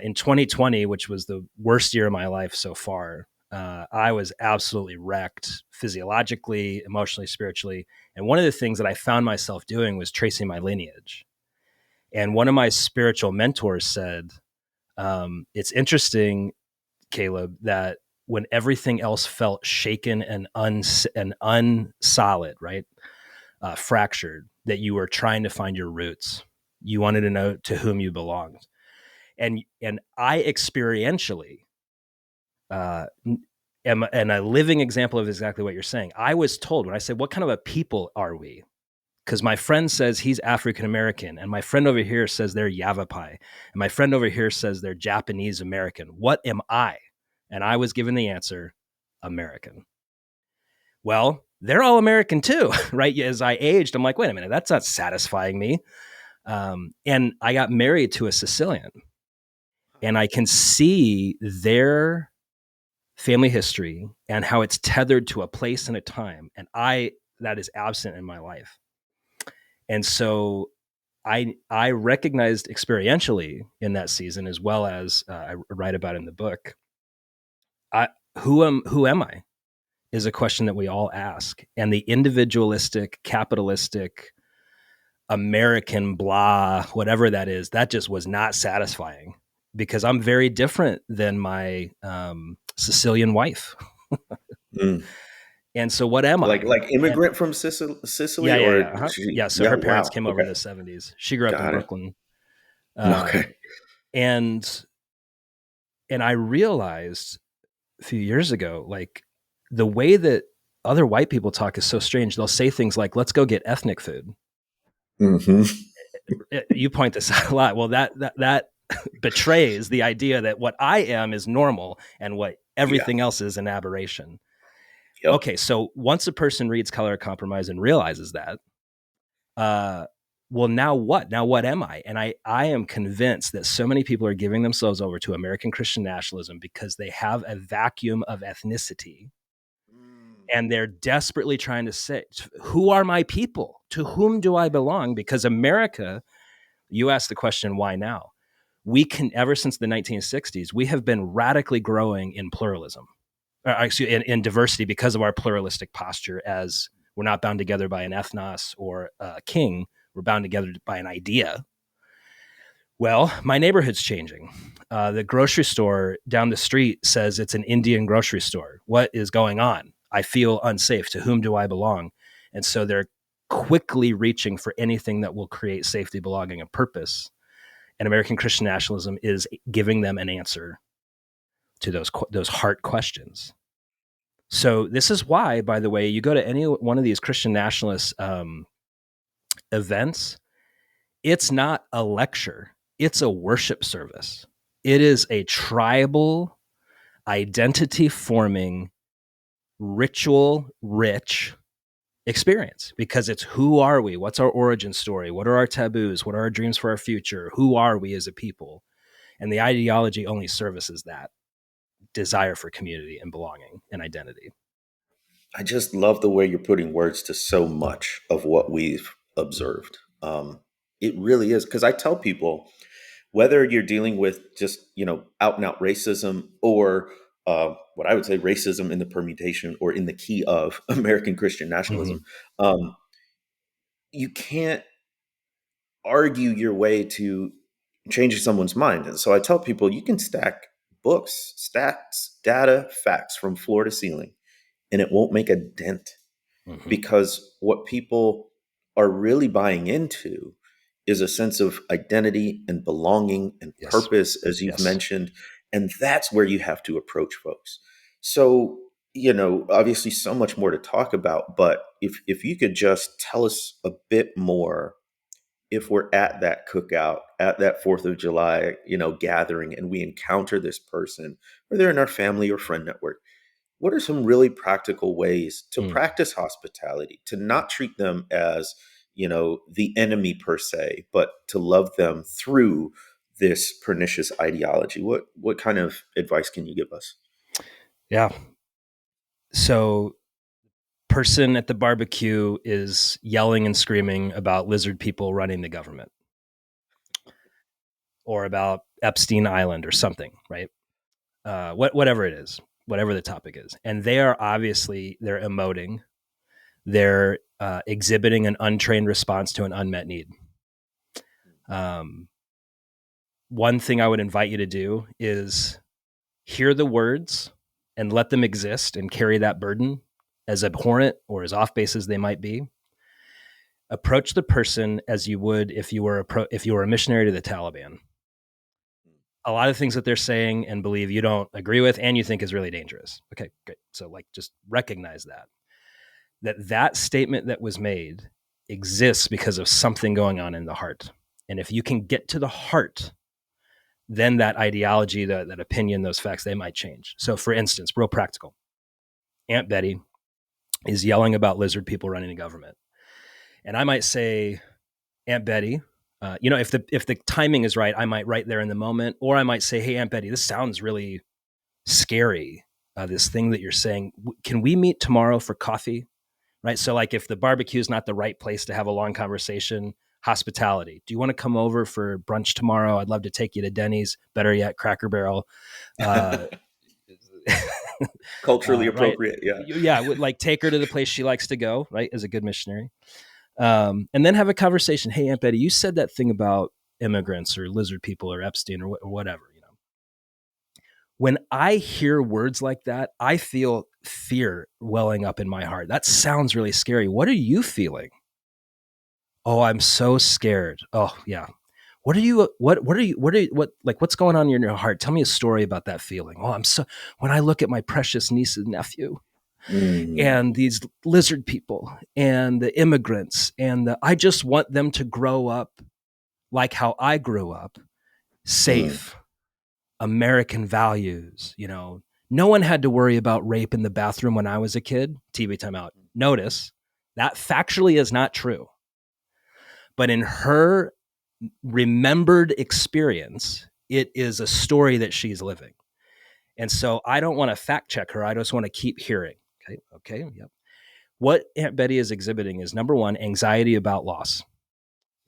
In 2020, which was the worst year of my life so far, I was absolutely wrecked physiologically, emotionally, spiritually. And one of the things that I found myself doing was tracing my lineage. And one of my spiritual mentors said, it's interesting, Caleb, that when everything else felt shaken and unsolid, right? Fractured, that you were trying to find your roots. You wanted to know to whom you belonged. And I experientially am a living example of exactly what you're saying. I was told when I said, what kind of a people are we? Because my friend says he's African American, and my friend over here says they're Yavapai, and my friend over here says they're Japanese American. What am I? And I was given the answer, American. Well, they're all American too, right? As I aged, I'm like, wait a minute, that's not satisfying me. And I got married to a Sicilian, and I can see their family history and how it's tethered to a place and a time, and that is absent in my life. And so I recognized experientially in that season, as well as I write about in the book, who am I is a question that we all ask. And the individualistic, capitalistic, American blah, whatever that is, that just was not satisfying, because I'm very different than my Sicilian wife. Mm. And so what am I? Like And immigrant from Sicily, yeah, yeah, or yeah. Uh-huh. she? Yeah. So Yeah, her parents wow. came over in Okay, the 70s. She grew up in got it. Brooklyn. Okay. Um, and I realized a few years ago, like, the way that other white people talk is so strange. They'll say things like, let's go get ethnic food. Hmm. You point this out a lot. Well, that betrays the idea that what I am is normal and what Yeah. everything else is an aberration. Yep. Okay, so once a person reads Color of Compromise and realizes that, uh, well, now what? Now what am I? And I am convinced that so many people are giving themselves over to American Christian nationalism because they have a vacuum of ethnicity, Mm. and they're desperately trying to say, who are my people? To whom do I belong? Because America, you asked the question, why now? We can, ever since the 1960s, we have been radically growing in pluralism, in diversity, because of our pluralistic posture, as we're not bound together by an ethnos or a king. We're bound together by an idea. Well, my neighborhood's changing. The grocery store down the street says it's an Indian grocery store. What is going on? I feel unsafe. To whom do I belong? And so they're quickly reaching for anything that will create safety, belonging, and purpose. And American Christian nationalism is giving them an answer to those heart questions. So this is why, by the way, you go to any one of these Christian nationalist events, it's not a lecture, it's a worship service. It is a tribal, identity forming, ritual rich experience, because it's, who are we? What's our origin story? What are our taboos? What are our dreams for our future? Who are we as a people? And the ideology only services that desire for community and belonging and identity. I just love the way you're putting words to so much of what we've observed. It really is, because I tell people, whether you're dealing with just out and out racism, or what I would say racism in the permutation or in the key of American Christian Mm-hmm. nationalism, um, you can't argue your way to changing someone's mind. And so I tell people, you can stack books, stats, data, facts from floor to ceiling, and it won't make a dent, Mm-hmm. because what people are really buying into is a sense of identity and belonging and Yes. purpose, as you've Yes. mentioned. And that's where you have to approach folks. So, obviously so much more to talk about, but if you could just tell us a bit more, if we're at that cookout, at that 4th of July, gathering, and we encounter this person, whether in our family or friend network, what are some really practical ways to Mm. practice hospitality, to not treat them as, the enemy per se, but to love them through this pernicious ideology? What kind of advice can you give us? Yeah. So, person at the barbecue is yelling and screaming about lizard people running the government, or about Epstein Island or something, right? Whatever it is. whatever the topic is. And they're emoting, they're exhibiting an untrained response to an unmet need. One thing I would invite you to do is hear the words and let them exist and carry that burden, as abhorrent or as off base as they might be. Approach the person as you would if you were a missionary to the Taliban. A lot of things that they're saying and believe you don't agree with and you think is really dangerous. Okay, great. So just recognize that statement that was made exists because of something going on in the heart. And if you can get to the heart, then that ideology, that opinion, those facts, they might change. So for instance, real practical, Aunt Betty is yelling about lizard people running the government. And I might say, Aunt Betty, if the timing is right, I might right there in the moment, or I might say, hey, Aunt Betty, this sounds really scary. This thing that you're saying, can we meet tomorrow for coffee? Right. So if the barbecue is not the right place to have a long conversation, hospitality. Do you want to come over for brunch tomorrow? I'd love to take you to Denny's, better yet, Cracker Barrel. Culturally Right. appropriate. Yeah. Yeah. Take her to the place she likes to go, right. As a good missionary. And then have a conversation. Hey, Aunt Betty, you said that thing about immigrants or lizard people or Epstein or whatever, When I hear words like that, I feel fear welling up in my heart. That sounds really scary. What are you feeling? Oh, I'm so scared. Oh, yeah. What's going on in your heart? Tell me a story about that feeling. Oh, when I look at my precious niece and nephew and these lizard people and the immigrants I just want them to grow up like how I grew up, safe, American values. No one had to worry about rape in the bathroom when I was a kid. TV timeout. Notice that factually is not true. But in her remembered experience, it is a story that she's living. And so I don't want to fact check her. I just want to keep hearing. Okay. Yep. What Aunt Betty is exhibiting is, number one, anxiety about loss,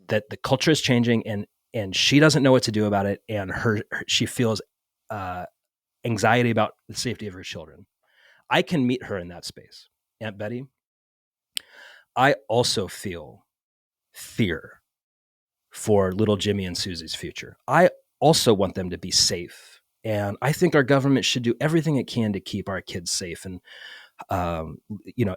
that the culture is changing and she doesn't know what to do about it. And she feels anxiety about the safety of her children. I can meet her in that space. Aunt Betty, I also feel fear for little Jimmy and Susie's future. I also want them to be safe. And I think our government should do everything it can to keep our kids safe and,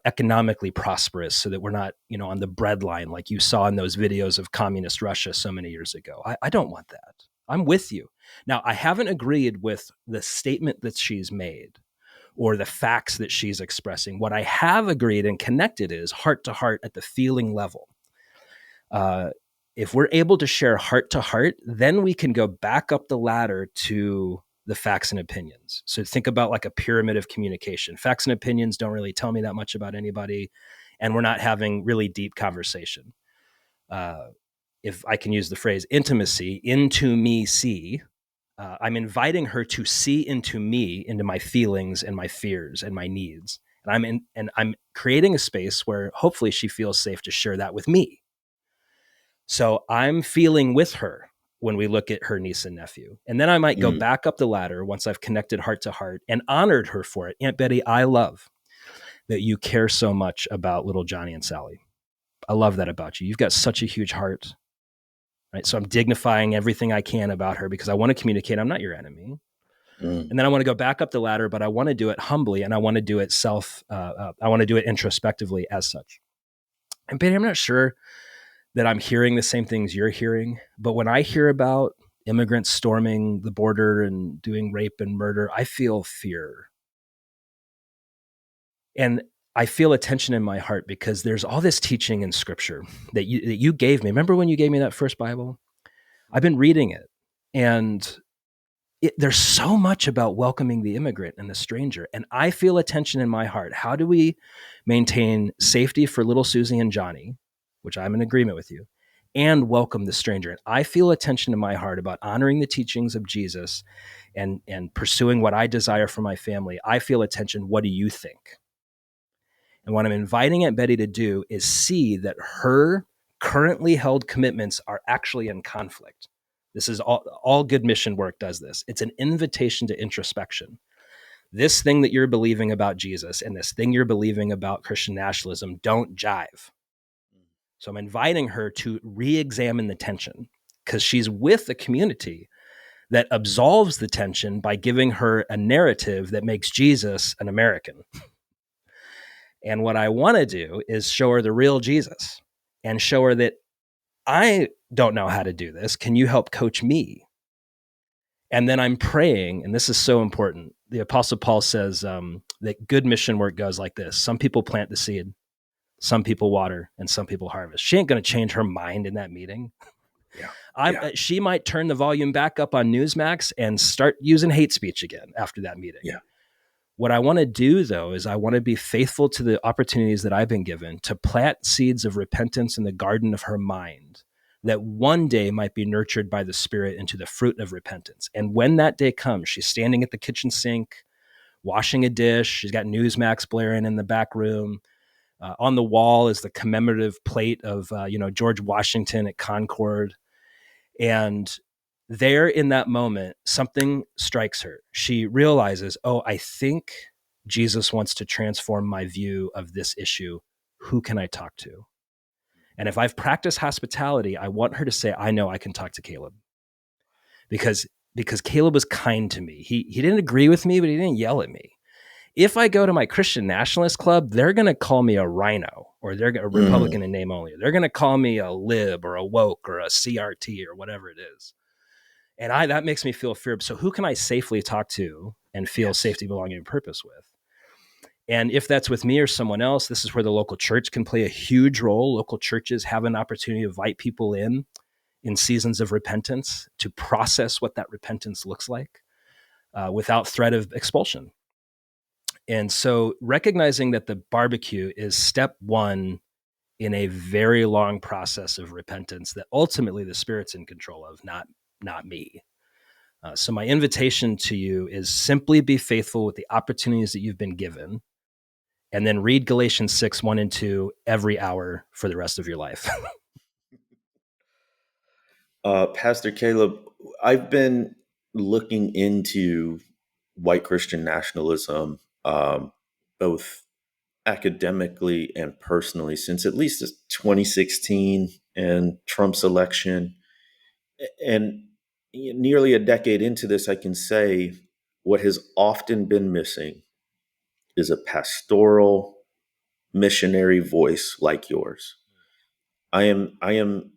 economically prosperous, so that we're not, on the breadline like you saw in those videos of communist Russia so many years ago. I don't want that. I'm with you. Now, I haven't agreed with the statement that she's made or the facts that she's expressing. What I have agreed and connected is heart to heart at the feeling level. If we're able to share heart to heart, then we can go back up the ladder to the facts and opinions. So think about like a pyramid of communication. Facts and opinions don't really tell me that much about anybody, and we're not having really deep conversation. If I can use the phrase intimacy, into me see, I'm inviting her to see into me, into my feelings and my fears and my needs. And I'm creating a space where hopefully she feels safe to share that with me. So I'm feeling with her when we look at her niece and nephew. And then I might go back up the ladder once I've connected heart to heart and honored her for it. Aunt Betty, I love that you care so much about little Johnny and Sally. I love that about you. You've got such a huge heart, right? So I'm dignifying everything I can about her because I want to communicate. I'm not your enemy. And then I want to go back up the ladder, but I want to do it humbly and I want to do it I want to do it introspectively as such. And Betty, I'm not sure that I'm hearing the same things you're hearing, but when I hear about immigrants storming the border and doing rape and murder, I feel fear. And I feel a tension in my heart because there's all this teaching in scripture that you gave me. Remember when you gave me that first Bible? I've been reading it, and there's so much about welcoming the immigrant and the stranger. And I feel a tension in my heart. How do we maintain safety for little Susie and Johnny, which I'm in agreement with you, and welcome the stranger? And I feel a tension in my heart about honoring the teachings of Jesus and pursuing what I desire for my family. I feel a tension. What do you think? And what I'm inviting Aunt Betty to do is see that her currently held commitments are actually in conflict. This is all good mission work does this. It's an invitation to introspection. this thing that you're believing about Jesus and this thing you're believing about Christian nationalism don't jive. So I'm inviting her to re-examine the tension because she's with a community that absolves the tension by giving her a narrative that makes Jesus an American. And what I want to do is show her the real Jesus and show her that I don't know how to do this. Can you help coach me? And then I'm praying, and this is so important. The Apostle Paul says that good mission work goes like this: some people plant the seed, some people water, and some people harvest. She ain't going to change her mind in that meeting. Yeah. Yeah. She might turn the volume back up on Newsmax and start using hate speech again after that meeting. Yeah. What I want to do, though, is I want to be faithful to the opportunities that I've been given to plant seeds of repentance in the garden of her mind that one day might be nurtured by the Spirit into the fruit of repentance. And when that day comes, she's standing at the kitchen sink, washing a dish. She's got Newsmax blaring in the back room. On the wall is the commemorative plate of George Washington at Concord. And there in that moment, something strikes her. She realizes, oh, I think Jesus wants to transform my view of this issue. Who can I talk to? And if I've practiced hospitality, I want her to say, I know I can talk to Caleb. Because Caleb was kind to me. He didn't agree with me, but he didn't yell at me. If I go to my Christian nationalist club, they're going to call me a rhino, or they're a Republican in name only. They're going to call me a lib or a woke or a CRT or whatever it is. And that makes me feel fear. So who can I safely talk to and feel safety, belonging, and purpose with? And if that's with me or someone else, this is where the local church can play a huge role. Local churches have an opportunity to invite people in seasons of repentance to process what that repentance looks like without threat of expulsion. And so recognizing that the barbecue is step one in a very long process of repentance that ultimately the Spirit's in control of, not me. So my invitation to you is simply be faithful with the opportunities that you've been given, and then read Galatians 6, 1 and 2 every hour for the rest of your life. Pastor Caleb, I've been looking into white Christian nationalism, both academically and personally, since at least 2016 and Trump's election. And nearly a decade into this, I can say what has often been missing is a pastoral missionary voice like yours. I am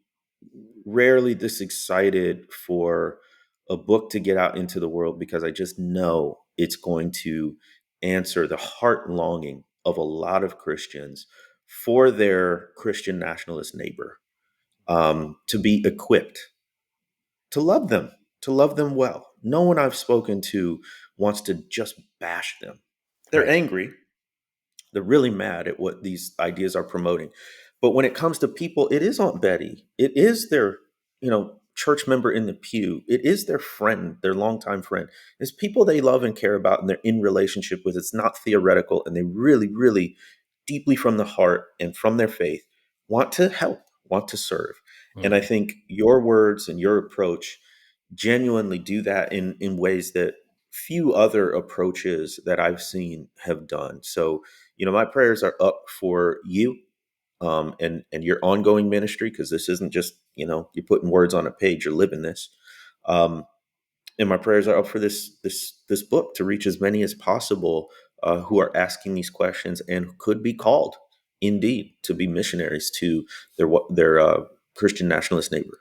rarely this excited for a book to get out into the world because I just know it's going to answer the heart longing of a lot of Christians for their Christian nationalist neighbor, to be equipped to love them well. No one I've spoken to wants to just bash them. They're Right. angry. They're really mad at what these ideas are promoting. But when it comes to people, it is Aunt Betty. It is their, church member in the pew. It is their friend, their longtime friend. It's people they love and care about and they're in relationship with. It's not theoretical. And they really, really deeply from the heart and from their faith want to help, want to serve. And I think your words and your approach genuinely do that in ways that few other approaches that I've seen have done. So, my prayers are up for you, and your ongoing ministry, because this isn't just, you're putting words on a page, you're living this. And my prayers are up for this book to reach as many as possible who are asking these questions and could be called indeed to be missionaries to their Christian nationalist neighbor.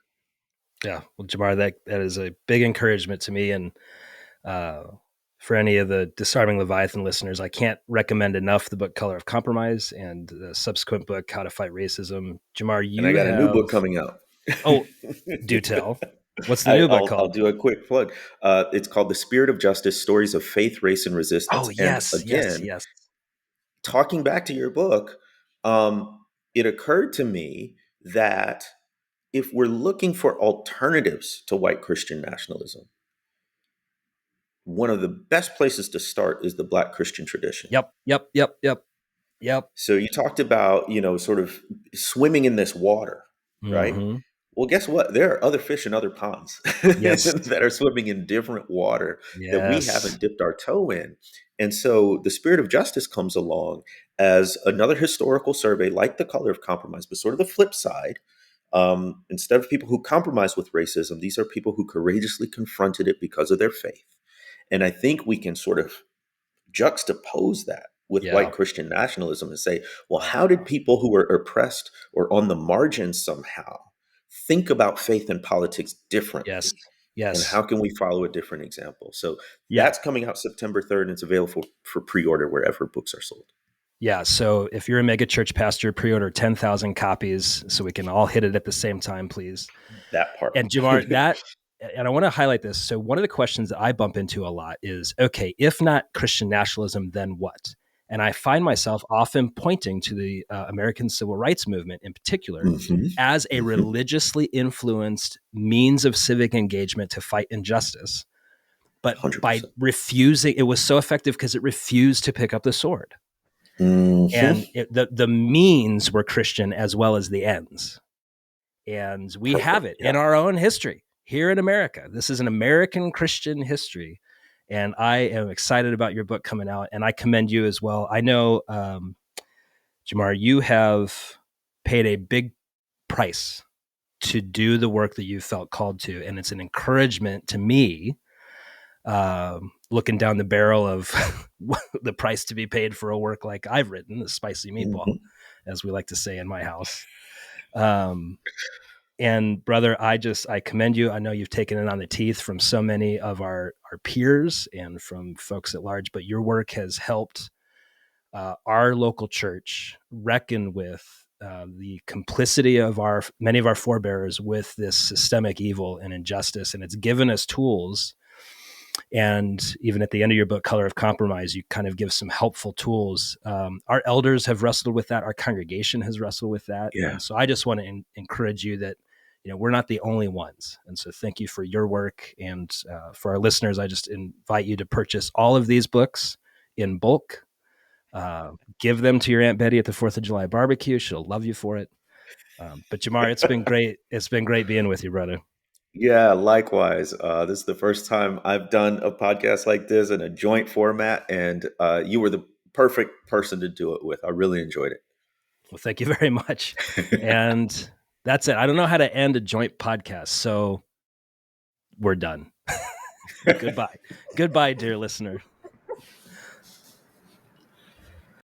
Yeah. Well, Jemar, that is a big encouragement to me. And for any of the Disarming Leviathan listeners, I can't recommend enough the book Color of Compromise and the subsequent book How to Fight Racism. Jemar, And I you got a new have... book coming out. Oh, do tell. What's the new book I'll called? do a quick plug. It's called The Spirit of Justice: Stories of Faith, Race, and Oh, Resistance. And yes, yes, again, yes. talking back to your book, it occurred to me that if we're looking for alternatives to white Christian nationalism, one of the best places to start is the Black Christian tradition. Yep, yep, yep, yep, yep. So you talked about, sort of swimming in this water, right? Mm-hmm. Well, guess what? There are other fish in other ponds Yes. that are swimming in different water that we Yes. haven't dipped our toe in. And so the spirit of justice comes along as another historical survey, like the color of compromise, but sort of the flip side. Instead of people who compromise with racism, these are people who courageously confronted it because of their faith. And I think we can sort of juxtapose that with Yeah. white Christian nationalism and say, well, how did people who were oppressed or on the margins somehow think about faith and politics Yes. differently? And Yes. how can we follow a different example? So Yeah. that's coming out September 3rd, and it's available for pre-order wherever books are sold. Yeah. So if you're a mega church pastor, pre-order 10,000 copies so we can all hit it at the same time, please. That part. And Jemar, and I want to highlight this. So one of the questions that I bump into a lot is, okay, if not Christian nationalism, then what? And I find myself often pointing to the American Civil Rights Movement in particular Hmm. as a Hmm. religiously influenced means of civic engagement to fight injustice. But by 100%. refusing, it was so effective because it refused to pick up the sword. Hmm. And the means were Christian as well as the ends. And we have Perfect. it Yeah. in our own history here in America. This is an American Christian history. And I am excited about your book coming out. And I commend you as well. I know, Jemar, you have paid a big price to do the work that you felt called to. And it's an encouragement to me, looking down the barrel of the price to be paid for a work like I've written, the spicy meatball, Hmm. as we like to say in my house. And brother, I commend you. I know you've taken it on the teeth from so many of our peers and from folks at large, but your work has helped our local church reckon with the complicity of many of our forebears with this systemic evil and injustice. And it's given us tools. And even at the end of your book, Color of Compromise, you kind of give some helpful tools. Our elders have wrestled with that. Our congregation has wrestled with that. Yeah. And so I just want to encourage you that, we're not the only ones. And so thank you for your work. And for our listeners, I just invite you to purchase all of these books in bulk. Give them to your Aunt Betty at the 4th of July barbecue. She'll love you for it. But Jemar, it's been great. It's been great being with you, brother. Yeah, likewise. This is the first time I've done a podcast like this in a joint format, and you were the perfect person to do it with. I really enjoyed Well, thank you very much. it. And that's it. I don't know how to end a joint podcast, so we're done. Goodbye. Goodbye, dear listener.